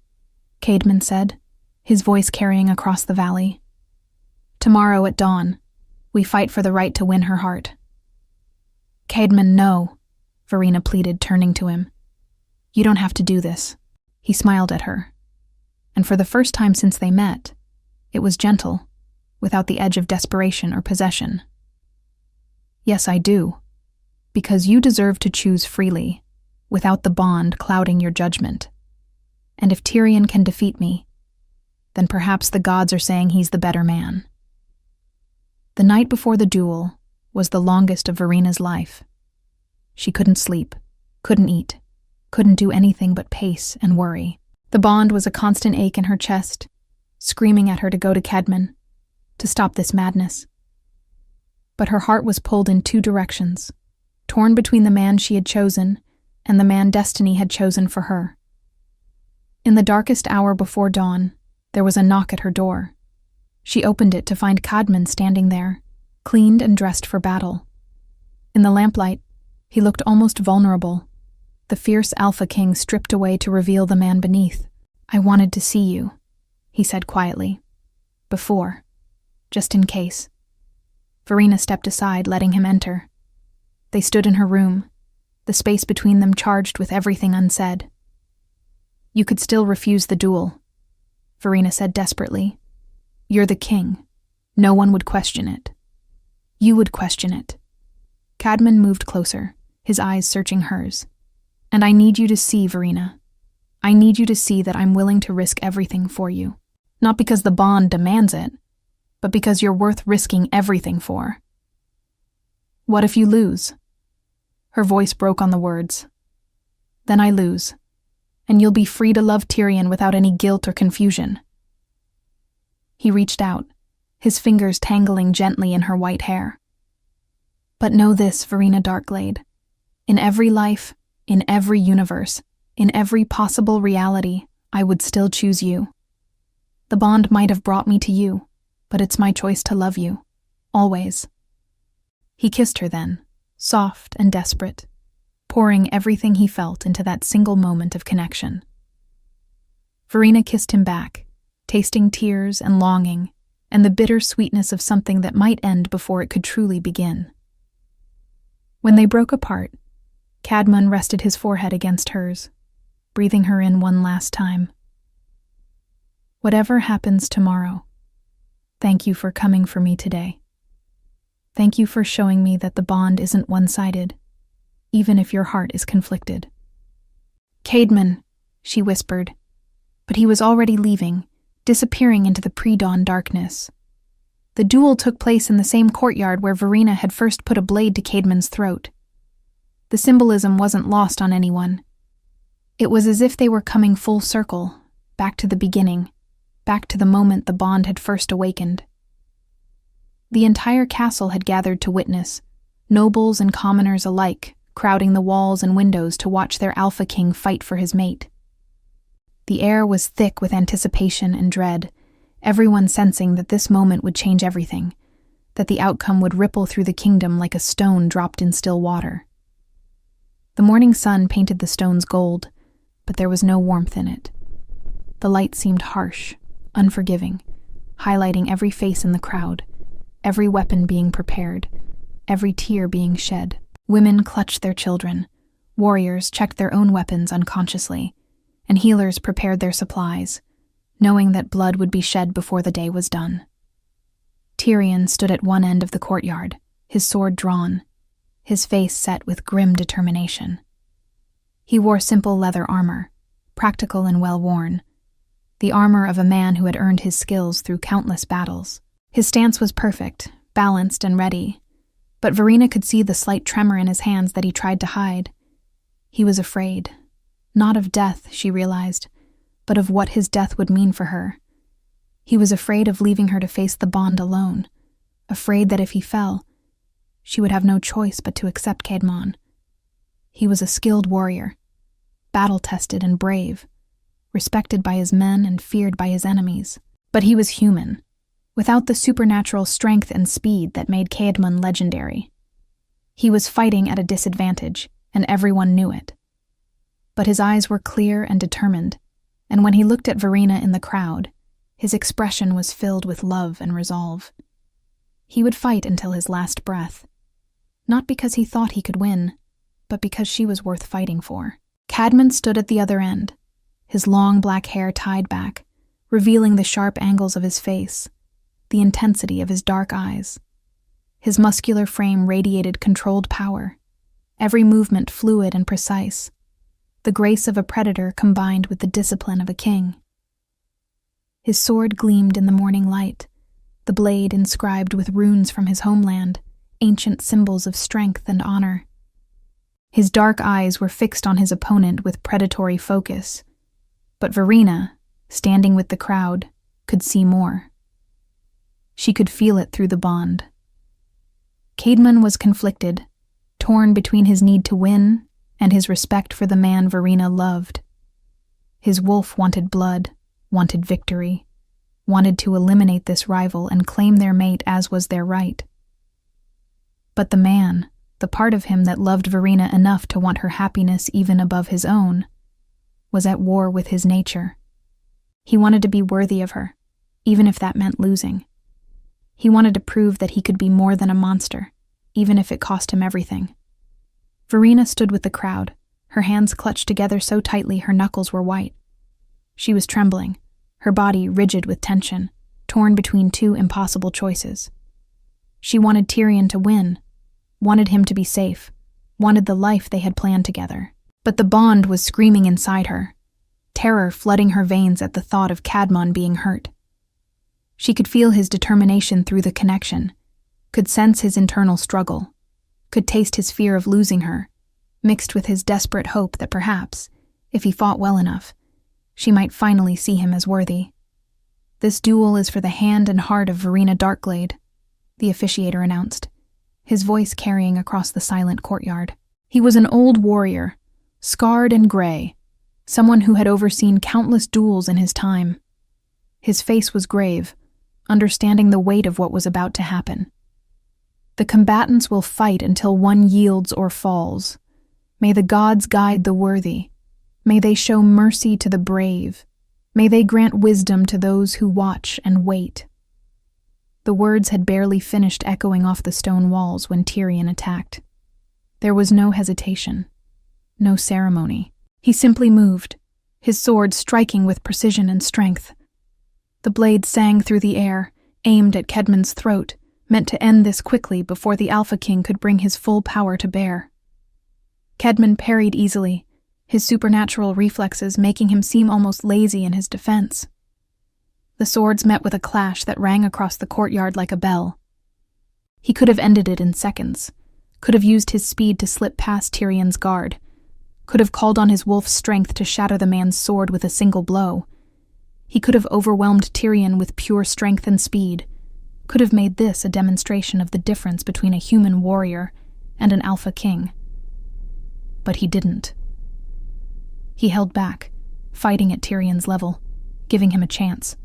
Caedmon said, his voice carrying across the valley. "Tomorrow at dawn, we fight for the right to win her heart." "Caedmon, no," Verena pleaded, turning to him. "You don't have to do this." He smiled at her, and for the first time since they met, it was gentle, without the edge of desperation or possession. "Yes, I do, because you deserve to choose freely, without the bond clouding your judgment. And if Tyrion can defeat me, then perhaps the gods are saying he's the better man." The night before the duel was the longest of Verena's life. She couldn't sleep, couldn't eat, couldn't do anything but pace and worry. The bond was a constant ache in her chest, screaming at her to go to Caedmon, to stop this madness. But her heart was pulled in two directions, torn between the man she had chosen and the man destiny had chosen for her. In the darkest hour before dawn, there was a knock at her door. She opened it to find Caedmon standing there, cleaned and dressed for battle. In the lamplight, he looked almost vulnerable, the fierce Alpha King stripped away to reveal the man beneath. "I wanted to see you," he said quietly. "Before, just in case." Verena stepped aside, letting him enter. They stood in her room, the space between them charged with everything unsaid. "You could still refuse the duel," Verena said desperately. "You're the king. No one would question it. You would question it." Caedmon moved closer, his eyes searching hers. "And I need you to see, Verena. I need you to see that I'm willing to risk everything for you. Not because the bond demands it, but because you're worth risking everything for." "What if you lose?" Her voice broke on the words. "Then I lose, and you'll be free to love Tyrion without any guilt or confusion." He reached out, his fingers tangling gently in her white hair. "But know this, Verena Darkglade. In every life, in every universe, in every possible reality, I would still choose you. The bond might have brought me to you, but it's my choice to love you. Always." He kissed her then, soft and desperate, pouring everything he felt into that single moment of connection. Verena kissed him back, tasting tears and longing, and the bitter sweetness of something that might end before it could truly begin. When they broke apart, Caedmon rested his forehead against hers, breathing her in one last time. "Whatever happens tomorrow, thank you for coming for me today. Thank you for showing me that the bond isn't one-sided, even if your heart is conflicted." "Caedmon," she whispered, but he was already leaving, disappearing into the pre-dawn darkness. The duel took place in the same courtyard where Verena had first put a blade to Caedmon's throat. The symbolism wasn't lost on anyone. It was as if they were coming full circle, back to the beginning, back to the moment the bond had first awakened. The entire castle had gathered to witness, nobles and commoners alike, crowding the walls and windows to watch their Alpha King fight for his mate. The air was thick with anticipation and dread, everyone sensing that this moment would change everything, that the outcome would ripple through the kingdom like a stone dropped in still water. The morning sun painted the stones gold, but there was no warmth in it. The light seemed harsh, unforgiving, highlighting every face in the crowd, every weapon being prepared, every tear being shed. Women clutched their children, warriors checked their own weapons unconsciously, and healers prepared their supplies, knowing that blood would be shed before the day was done. Tyrion stood at one end of the courtyard, his sword drawn, his face set with grim determination. He wore simple leather armor, practical and well-worn, the armor of a man who had earned his skills through countless battles. His stance was perfect, balanced and ready, but Verena could see the slight tremor in his hands that he tried to hide. He was afraid, not of death, she realized, but of what his death would mean for her. He was afraid of leaving her to face the bond alone, afraid that if he fell, she would have no choice but to accept Caedmon. He was a skilled warrior, battle-tested and brave, respected by his men and feared by his enemies. But he was human, without the supernatural strength and speed that made Caedmon legendary. He was fighting at a disadvantage, and everyone knew it. But his eyes were clear and determined, and when he looked at Verena in the crowd, his expression was filled with love and resolve. He would fight until his last breath, not because he thought he could win, but because she was worth fighting for. Caedmon stood at the other end, his long black hair tied back, revealing the sharp angles of his face, the intensity of his dark eyes. His muscular frame radiated controlled power, every movement fluid and precise, the grace of a predator combined with the discipline of a king. His sword gleamed in the morning light, the blade inscribed with runes from his homeland, ancient symbols of strength and honor. His dark eyes were fixed on his opponent with predatory focus. But Verena, standing with the crowd, could see more. She could feel it through the bond. Caedmon was conflicted, torn between his need to win and his respect for the man Verena loved. His wolf wanted blood, wanted victory, wanted to eliminate this rival and claim their mate as was their right. But the man, the part of him that loved Verena enough to want her happiness even above his own, was at war with his nature. He wanted to be worthy of her, even if that meant losing. He wanted to prove that he could be more than a monster, even if it cost him everything. Verena stood with the crowd, her hands clutched together so tightly her knuckles were white. She was trembling, her body rigid with tension, torn between two impossible choices. She wanted Tyrion to win, wanted him to be safe, wanted the life they had planned together. But the bond was screaming inside her, terror flooding her veins at the thought of Caedmon being hurt. She could feel his determination through the connection, could sense his internal struggle, could taste his fear of losing her, mixed with his desperate hope that perhaps, if he fought well enough, she might finally see him as worthy. "This duel is for the hand and heart of Verena Darkglade," the officiator announced, his voice carrying across the silent courtyard. He was an old warrior, scarred and gray, someone who had overseen countless duels in his time. His face was grave, understanding the weight of what was about to happen. "The combatants will fight until one yields or falls. May the gods guide the worthy. May they show mercy to the brave. May they grant wisdom to those who watch and wait." The words had barely finished echoing off the stone walls when Tyrion attacked. There was no hesitation, no ceremony. He simply moved, his sword striking with precision and strength. The blade sang through the air, aimed at Caedmon's throat, meant to end this quickly before the Alpha King could bring his full power to bear. Caedmon parried easily, his supernatural reflexes making him seem almost lazy in his defense. The swords met with a clash that rang across the courtyard like a bell. He could have ended it in seconds, could have used his speed to slip past Tyrion's guard, could have called on his wolf's strength to shatter the man's sword with a single blow. He could have overwhelmed Tyrion with pure strength and speed, could have made this a demonstration of the difference between a human warrior and an Alpha King. But he didn't. He held back, fighting at Tyrion's level, giving him a chance.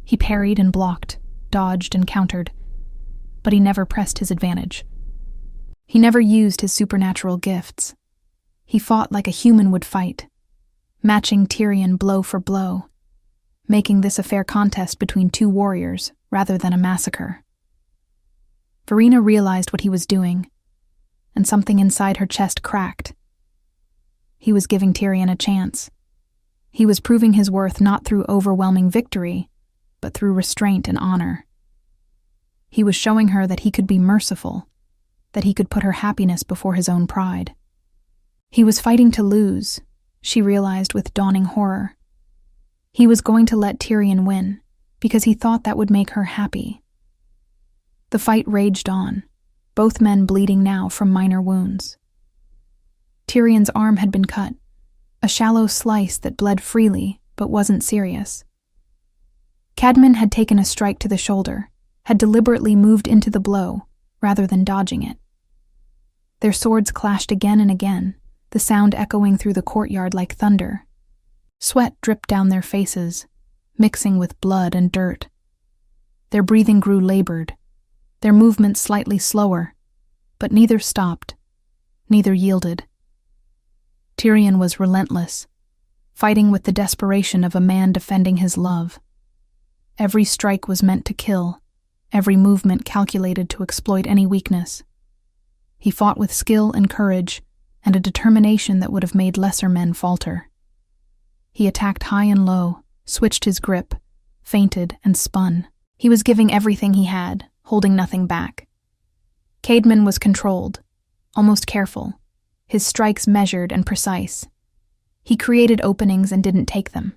He parried and blocked, dodged and countered, but he never pressed his advantage. He never used his supernatural gifts. He fought like a human would fight, matching Tyrion blow for blow, making this a fair contest between two warriors rather than a massacre. Verena realized what he was doing, and something inside her chest cracked. He was giving Tyrion a chance. He was proving his worth not through overwhelming victory, but through restraint and honor. He was showing her that he could be merciful, that he could put her happiness before his own pride. He was fighting to lose, she realized with dawning horror. He was going to let Tyrion win, because he thought that would make her happy. The fight raged on, both men bleeding now from minor wounds. Tyrion's arm had been cut, a shallow slice that bled freely but wasn't serious. Caedmon had taken a strike to the shoulder, had deliberately moved into the blow rather than dodging it. Their swords clashed again and again, the sound echoing through the courtyard like thunder. Sweat dripped down their faces, mixing with blood and dirt. Their breathing grew labored, their movements slightly slower, but neither stopped, neither yielded. Tyrion was relentless, fighting with the desperation of a man defending his love. Every strike was meant to kill, every movement calculated to exploit any weakness. He fought with skill and courage, and a determination that would have made lesser men falter. He attacked high and low, switched his grip, feinted and spun. He was giving everything he had, holding nothing back. Caedmon was controlled, almost careful, his strikes measured and precise. He created openings and didn't take them.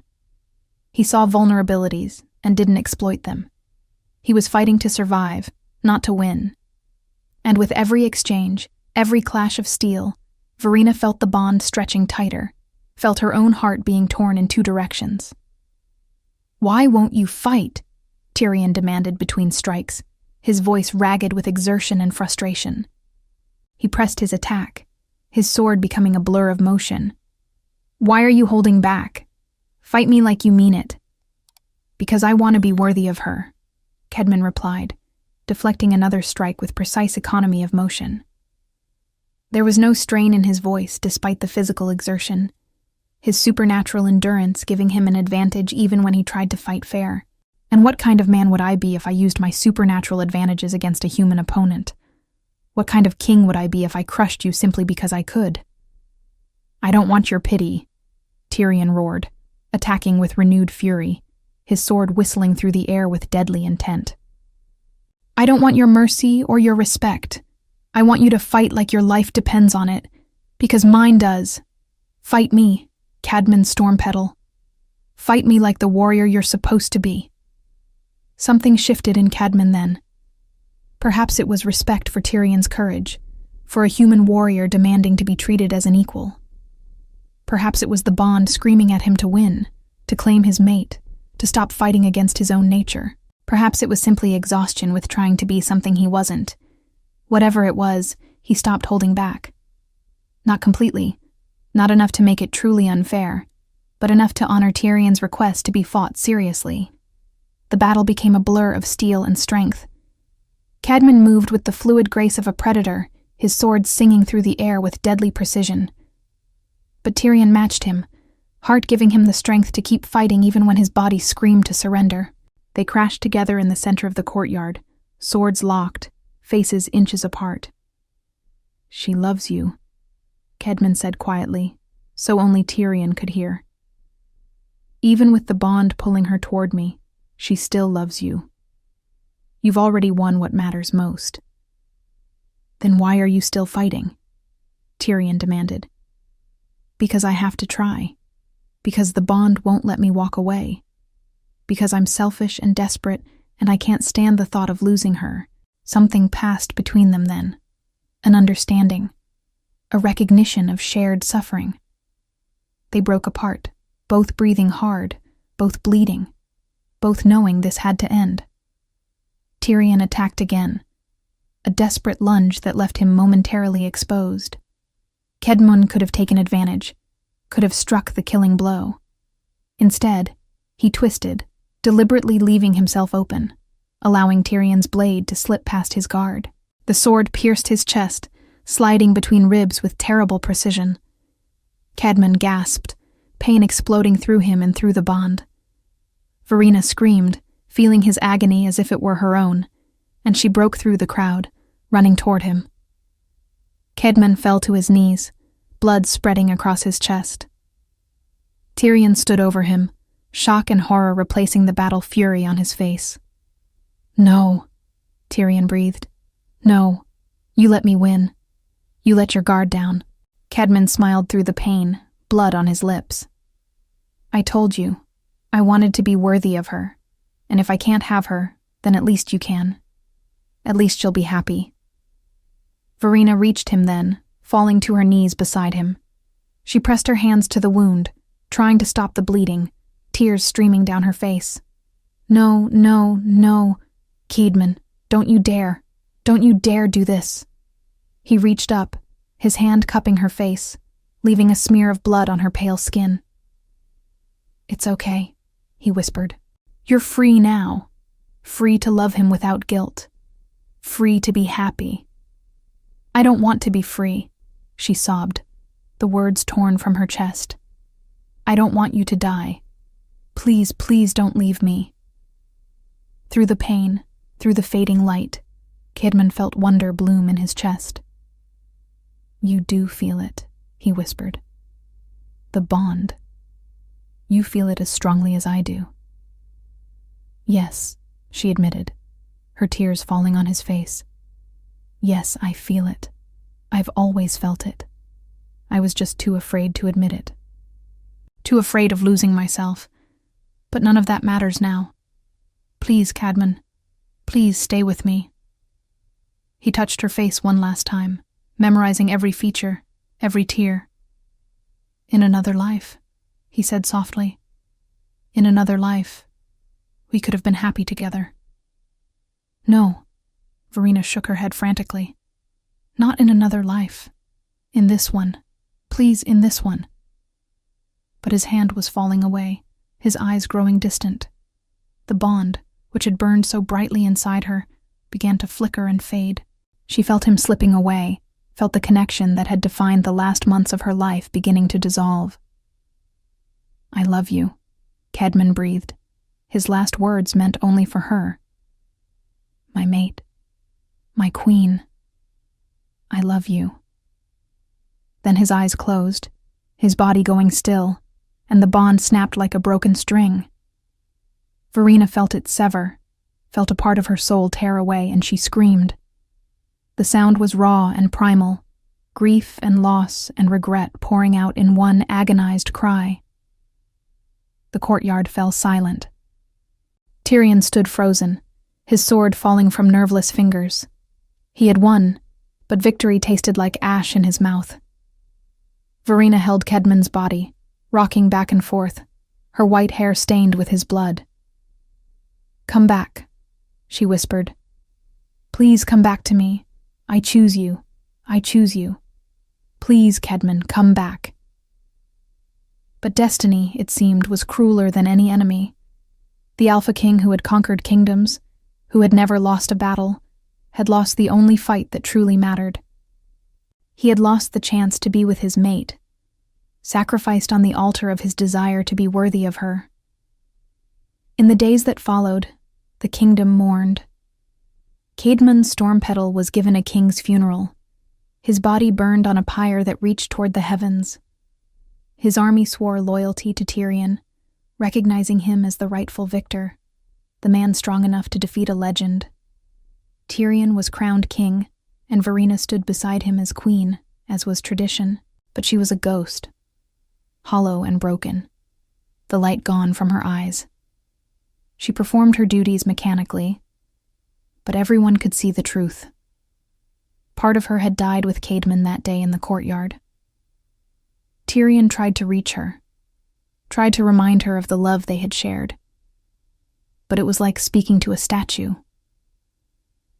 He saw vulnerabilities and didn't exploit them. He was fighting to survive, not to win. And with every exchange, every clash of steel, Verena felt the bond stretching tighter, felt her own heart being torn in two directions. "Why won't you fight?" Tyrion demanded between strikes, his voice ragged with exertion and frustration. He pressed his attack, his sword becoming a blur of motion. "Why are you holding back? Fight me like you mean it." "Because I want to be worthy of her," Kedmon replied, deflecting another strike with precise economy of motion. There was no strain in his voice despite the physical exertion, his supernatural endurance giving him an advantage even when he tried to fight fair. And what kind of man would I be if I used my supernatural advantages against a human opponent? What kind of king would I be if I crushed you simply because I could? "I don't want your pity," Tyrion roared, attacking with renewed fury, his sword whistling through the air with deadly intent. "I don't want your mercy or your respect. I want you to fight like your life depends on it, because mine does. Fight me, Cadman Stormpetal. Fight me like the warrior you're supposed to be." Something shifted in Cadman then. Perhaps it was respect for Tyrion's courage, for a human warrior demanding to be treated as an equal. Perhaps it was the bond screaming at him to win, to claim his mate, to stop fighting against his own nature. Perhaps it was simply exhaustion with trying to be something he wasn't. Whatever it was, he stopped holding back. Not completely, not enough to make it truly unfair, but enough to honor Tyrion's request to be fought seriously. The battle became a blur of steel and strength. Cadman moved with the fluid grace of a predator, his sword singing through the air with deadly precision. But Tyrion matched him, heart giving him the strength to keep fighting even when his body screamed to surrender. They crashed together in the center of the courtyard, swords locked, faces inches apart. "She loves you," Kedmon said quietly, so only Tyrion could hear. "Even with the bond pulling her toward me, she still loves you. You've already won what matters most." "Then why are you still fighting?" Tyrion demanded. "Because I have to try. Because the bond won't let me walk away. Because I'm selfish and desperate, and I can't stand the thought of losing her." Something passed between them then. An understanding. A recognition of shared suffering. They broke apart, both breathing hard, both bleeding, both knowing this had to end. Tyrion attacked again, a desperate lunge that left him momentarily exposed. Kedmon could have taken advantage, could have struck the killing blow. Instead, he twisted, deliberately leaving himself open, allowing Tyrion's blade to slip past his guard. The sword pierced his chest, sliding between ribs with terrible precision. Cadman gasped, pain exploding through him and through the bond. Verena screamed, feeling his agony as if it were her own, and she broke through the crowd, running toward him. Cadman fell to his knees, blood spreading across his chest. Tyrion stood over him, shock and horror replacing the battle fury on his face. "No," Tyrion breathed. "No, you let me win. You let your guard down." Cadman smiled through the pain, blood on his lips. "I told you, I wanted to be worthy of her, and if I can't have her, then at least you can. At least she'll be happy." Verena reached him then, falling to her knees beside him. She pressed her hands to the wound, trying to stop the bleeding, tears streaming down her face. "No, no, no, Cadman, don't you dare do this." He reached up, his hand cupping her face, leaving a smear of blood on her pale skin. "It's okay," he whispered. "You're free now, free to love him without guilt, free to be happy." "I don't want to be free," she sobbed, the words torn from her chest. "I don't want you to die. Please, please don't leave me." Through the pain, through the fading light, Cadman felt wonder bloom in his chest. "You do feel it," he whispered. "The bond. You feel it as strongly as I do." "Yes," she admitted, her tears falling on his face. "Yes, I feel it. I've always felt it. I was just too afraid to admit it. Too afraid of losing myself. But none of that matters now. Please, Cadman, please stay with me." He touched her face one last time, memorizing every feature, every tear. "In another life," he said softly. "In another life, we could have been happy together." "No," Verena shook her head frantically. "Not in another life. In this one. Please, in this one." But his hand was falling away, his eyes growing distant. The bond, which had burned so brightly inside her, began to flicker and fade. She felt him slipping away, felt the connection that had defined the last months of her life beginning to dissolve. "I love you," Kedman breathed. His last words meant only for her. "My mate. My queen. I love you." Then his eyes closed, his body going still, and the bond snapped like a broken string. Verena felt it sever, felt a part of her soul tear away, and she screamed. The sound was raw and primal, grief and loss and regret pouring out in one agonized cry. The courtyard fell silent. Tyrion stood frozen, his sword falling from nerveless fingers. He had won, but victory tasted like ash in his mouth. Verena held Kedman's body, rocking back and forth, her white hair stained with his blood. "Come back," she whispered. "Please come back to me. I choose you. I choose you. Please, Kedman, come back." But destiny, it seemed, was crueler than any enemy. The Alpha King who had conquered kingdoms, who had never lost a battle, had lost the only fight that truly mattered. He had lost the chance to be with his mate, sacrificed on the altar of his desire to be worthy of her. In the days that followed, the kingdom mourned. Caedmon Stormpetal was given a king's funeral. His body burned on a pyre that reached toward the heavens. His army swore loyalty to Tyrion, recognizing him as the rightful victor, the man strong enough to defeat a legend. Tyrion was crowned king, and Verena stood beside him as queen, as was tradition, but she was a ghost, hollow and broken, the light gone from her eyes. She performed her duties mechanically, but everyone could see the truth. Part of her had died with Caedmon that day in the courtyard. Tyrion tried to reach her, tried to remind her of the love they had shared, but it was like speaking to a statue.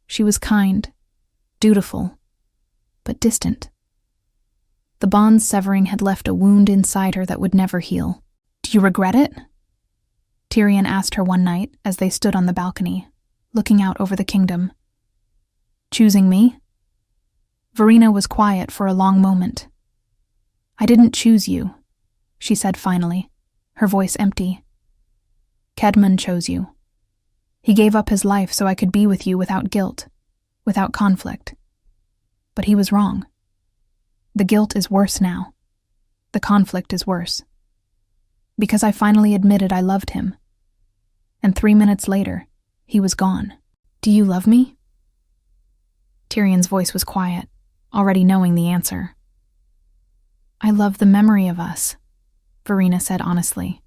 She was kind, dutiful, but distant. The bond's severing had left a wound inside her that would never heal. "Do you regret it?" Tyrion asked her one night as they stood on the balcony, looking out over the kingdom. "Choosing me?" Verena was quiet for a long moment. "I didn't choose you," she said finally, her voice empty. "Kedman chose you. He gave up his life so I could be with you without guilt, without conflict. But he was wrong. The guilt is worse now. The conflict is worse. Because I finally admitted I loved him. And 3 minutes later, he was gone. Do you love me?" Tyrion's voice was quiet, already knowing the answer. "I love the memory of us," Verena said honestly.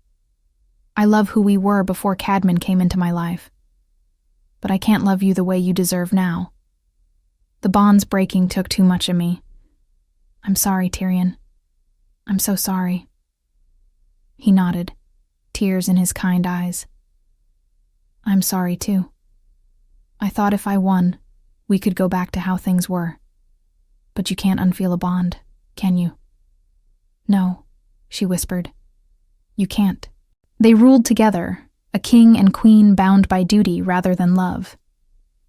"I love who we were before Cadman came into my life. But I can't love you the way you deserve now. The bonds breaking took too much of me. I'm sorry, Tyrion. I'm so sorry." He nodded, tears in his kind eyes. "I'm sorry too. I thought if I won, we could go back to how things were. But you can't unfeel a bond, can you?" "No," she whispered. "You can't." They ruled together, a king and queen bound by duty rather than love.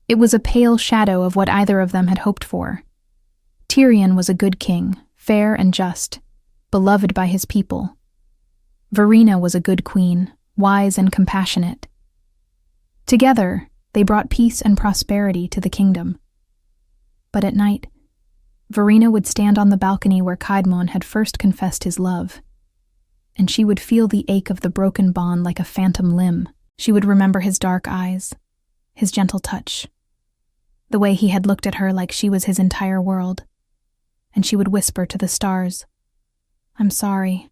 It was a pale shadow of what either of them had hoped for. Tyrion was a good king, fair and just, beloved by his people. Verena was a good queen, wise and compassionate. Together, they brought peace and prosperity to the kingdom. But at night, Verena would stand on the balcony where Caedmon had first confessed his love, and she would feel the ache of the broken bond like a phantom limb. She would remember his dark eyes, his gentle touch, the way he had looked at her like she was his entire world, and she would whisper to the stars, "I'm sorry.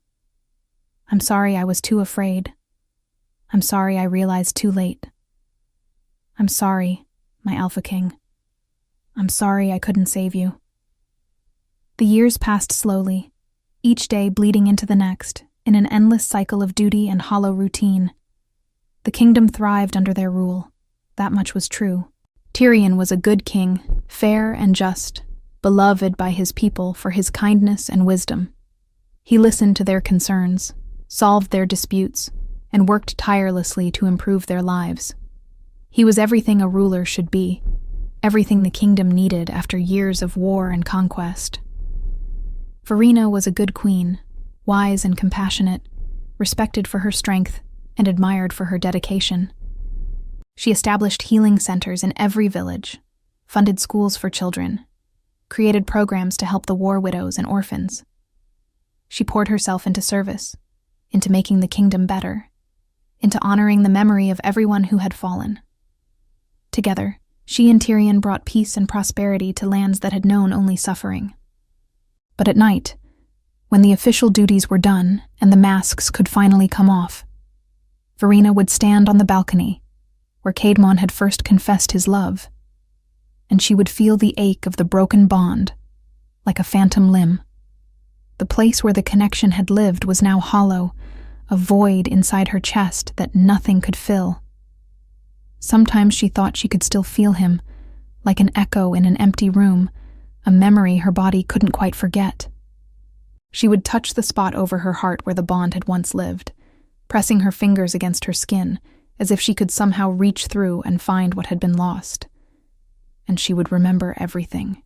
I'm sorry I was too afraid. I'm sorry I realized too late. I'm sorry, my Alpha King. I'm sorry I couldn't save you." The years passed slowly, each day bleeding into the next, in an endless cycle of duty and hollow routine. The kingdom thrived under their rule. That much was true. Tyrion was a good king, fair and just, beloved by his people for his kindness and wisdom. He listened to their concerns, solved their disputes, and worked tirelessly to improve their lives. He was everything a ruler should be, everything the kingdom needed after years of war and conquest. Verena was a good queen, wise and compassionate, respected for her strength and admired for her dedication. She established healing centers in every village, funded schools for children, created programs to help the war widows and orphans. She poured herself into service, into making the kingdom better, into honoring the memory of everyone who had fallen. Together, she and Tyrion brought peace and prosperity to lands that had known only suffering. But at night, when the official duties were done and the masks could finally come off, Verena would stand on the balcony, where Caedmon had first confessed his love, and she would feel the ache of the broken bond, like a phantom limb. The place where the connection had lived was now hollow, a void inside her chest that nothing could fill. Sometimes she thought she could still feel him, like an echo in an empty room, a memory her body couldn't quite forget. She would touch the spot over her heart where the bond had once lived, pressing her fingers against her skin, as if she could somehow reach through and find what had been lost. And she would remember everything.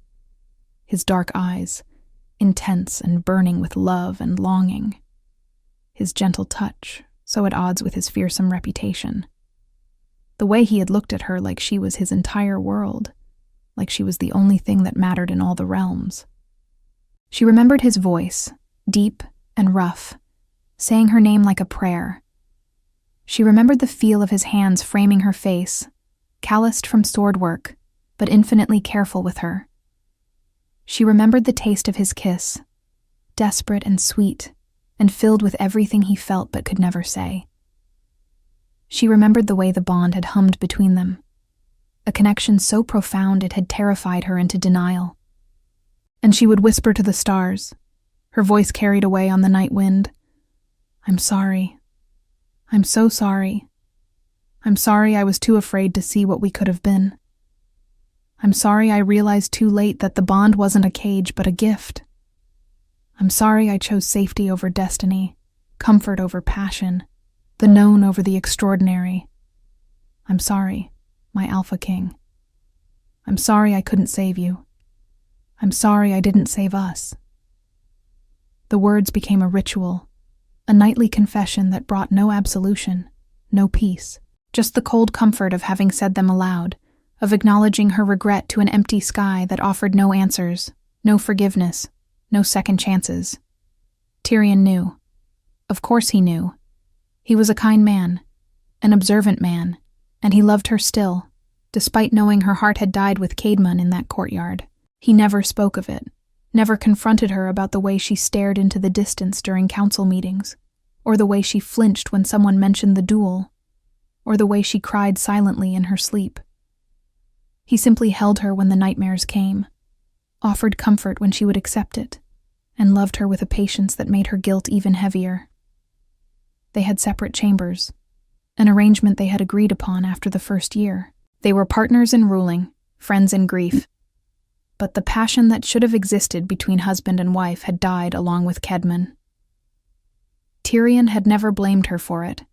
His dark eyes, intense and burning with love and longing. His gentle touch, so at odds with his fearsome reputation. The way he had looked at her like she was his entire world, like she was the only thing that mattered in all the realms. She remembered his voice, deep and rough, saying her name like a prayer. She remembered the feel of his hands framing her face, calloused from sword work, but infinitely careful with her. She remembered the taste of his kiss, desperate and sweet, and filled with everything he felt but could never say. She remembered the way the bond had hummed between them, a connection so profound it had terrified her into denial. And she would whisper to the stars, her voice carried away on the night wind, "I'm sorry. I'm so sorry. I'm sorry I was too afraid to see what we could have been. I'm sorry I realized too late that the bond wasn't a cage but a gift. I'm sorry I chose safety over destiny, comfort over passion, the known over the extraordinary. I'm sorry, my Alpha King. I'm sorry I couldn't save you. I'm sorry I didn't save us." The words became a ritual, a nightly confession that brought no absolution, no peace, just the cold comfort of having said them aloud, of acknowledging her regret to an empty sky that offered no answers, no forgiveness, no second chances. Tyrion knew. Of course he knew. He was a kind man, an observant man, and he loved her still, despite knowing her heart had died with Caedmon in that courtyard. He never spoke of it, never confronted her about the way she stared into the distance during council meetings, or the way she flinched when someone mentioned the duel, or the way she cried silently in her sleep. He simply held her when the nightmares came, offered comfort when she would accept it, and loved her with a patience that made her guilt even heavier. They had separate chambers, an arrangement they had agreed upon after the first year. They were partners in ruling, friends in grief. But the passion that should have existed between husband and wife had died along with Caedmon. Tyrion had never blamed her for it.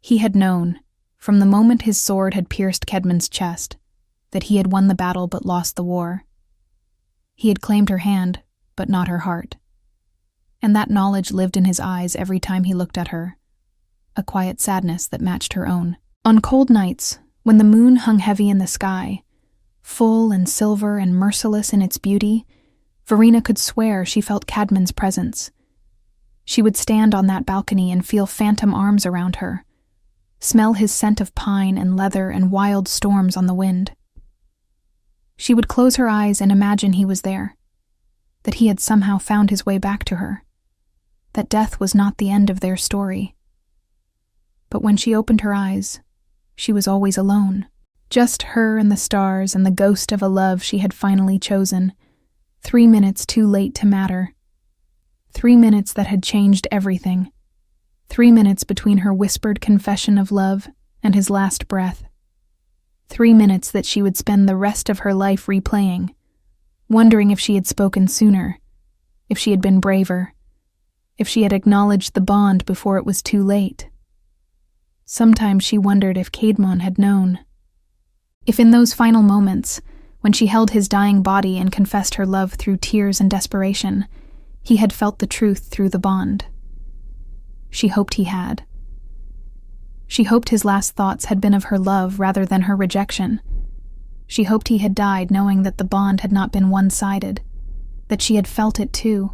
He had known, from the moment his sword had pierced Caedmon's chest, that he had won the battle but lost the war. He had claimed her hand, but not her heart. And that knowledge lived in his eyes every time he looked at her, a quiet sadness that matched her own. On cold nights, when the moon hung heavy in the sky, full and silver and merciless in its beauty, Verena could swear she felt Caedmon's presence. She would stand on that balcony and feel phantom arms around her, smell his scent of pine and leather and wild storms on the wind. She would close her eyes and imagine he was there, that he had somehow found his way back to her, that death was not the end of their story. But when she opened her eyes, she was always alone, just her and the stars and the ghost of a love she had finally chosen, 3 minutes too late to matter. 3 minutes that had changed everything. 3 minutes between her whispered confession of love and his last breath. 3 minutes that she would spend the rest of her life replaying, wondering if she had spoken sooner, if she had been braver, if she had acknowledged the bond before it was too late. Sometimes she wondered if Caedmon had known. If in those final moments, when she held his dying body and confessed her love through tears and desperation, he had felt the truth through the bond. She hoped he had. She hoped his last thoughts had been of her love rather than her rejection. She hoped he had died knowing that the bond had not been one-sided, that she had felt it too,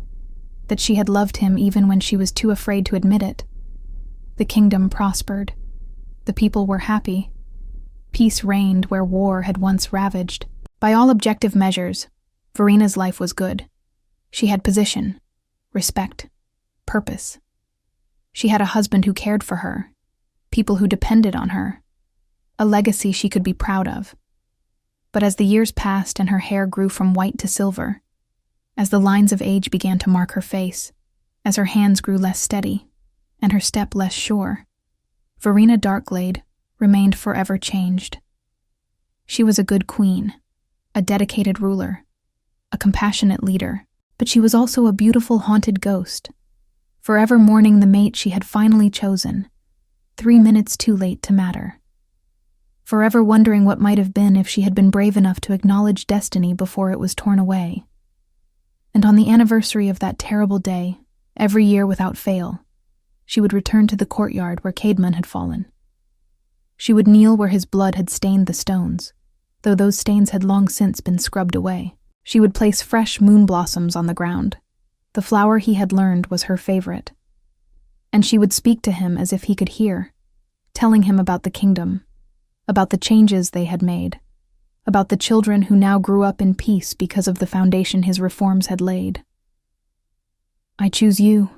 that she had loved him even when she was too afraid to admit it. The kingdom prospered. The people were happy. Peace reigned where war had once ravaged. By all objective measures, Verina's life was good. She had position, respect, purpose. She had a husband who cared for her, people who depended on her, a legacy she could be proud of. But as the years passed and her hair grew from white to silver, as the lines of age began to mark her face, as her hands grew less steady, and her step less sure, Verina Darkglade remained forever changed. She was a good queen, a dedicated ruler, a compassionate leader, but she was also a beautiful haunted ghost, forever mourning the mate she had finally chosen, 3 minutes too late to matter. Forever wondering what might have been if she had been brave enough to acknowledge destiny before it was torn away. And on the anniversary of that terrible day, every year without fail, she would return to the courtyard where Caedmon had fallen. She would kneel where his blood had stained the stones, though those stains had long since been scrubbed away. She would place fresh moon blossoms on the ground. The flower he had learned was her favorite. And she would speak to him as if he could hear, telling him about the kingdom, about the changes they had made, about the children who now grew up in peace because of the foundation his reforms had laid. "I choose you,"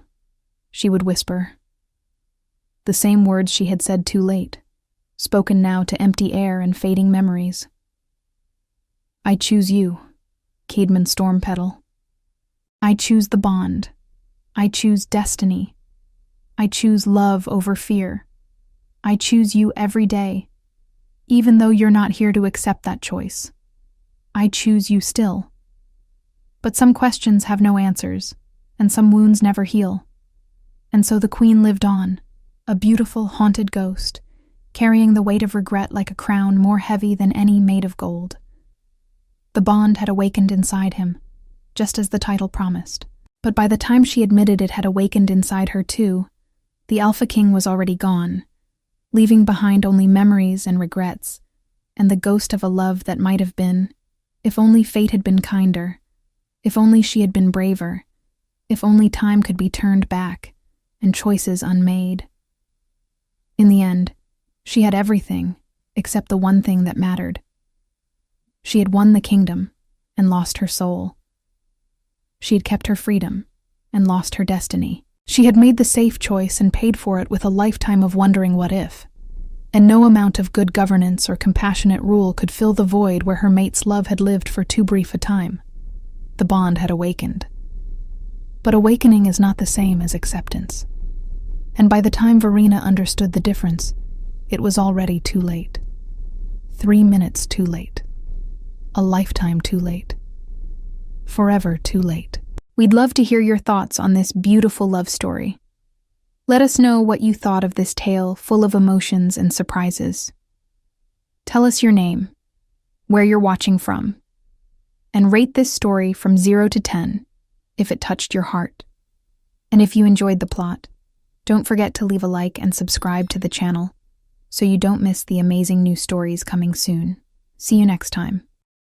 she would whisper. The same words she had said too late, spoken now to empty air and fading memories. "I choose you, Caedmon Stormpetal. I choose the bond. I choose destiny. I choose love over fear. I choose you every day, even though you're not here to accept that choice. I choose you still." But some questions have no answers, and some wounds never heal. And so the queen lived on, a beautiful haunted ghost, carrying the weight of regret like a crown more heavy than any made of gold. The bond had awakened inside him, just as the title promised. But by the time she admitted it had awakened inside her too, the Alpha King was already gone, leaving behind only memories and regrets, and the ghost of a love that might have been, if only fate had been kinder, if only she had been braver, if only time could be turned back, and choices unmade. In the end, she had everything, except the one thing that mattered. She had won the kingdom, and lost her soul. She had kept her freedom, and lost her destiny. She had made the safe choice and paid for it with a lifetime of wondering what if. And no amount of good governance or compassionate rule could fill the void where her mate's love had lived for too brief a time. The bond had awakened. But awakening is not the same as acceptance. And by the time Verina understood the difference, it was already too late. 3 minutes too late. A lifetime too late. Forever too late. We'd love to hear your thoughts on this beautiful love story. Let us know what you thought of this tale full of emotions and surprises. Tell us your name, where you're watching from, and rate this story from 0 to 10 if it touched your heart. And if you enjoyed the plot, don't forget to leave a like and subscribe to the channel so you don't miss the amazing new stories coming soon. See you next time.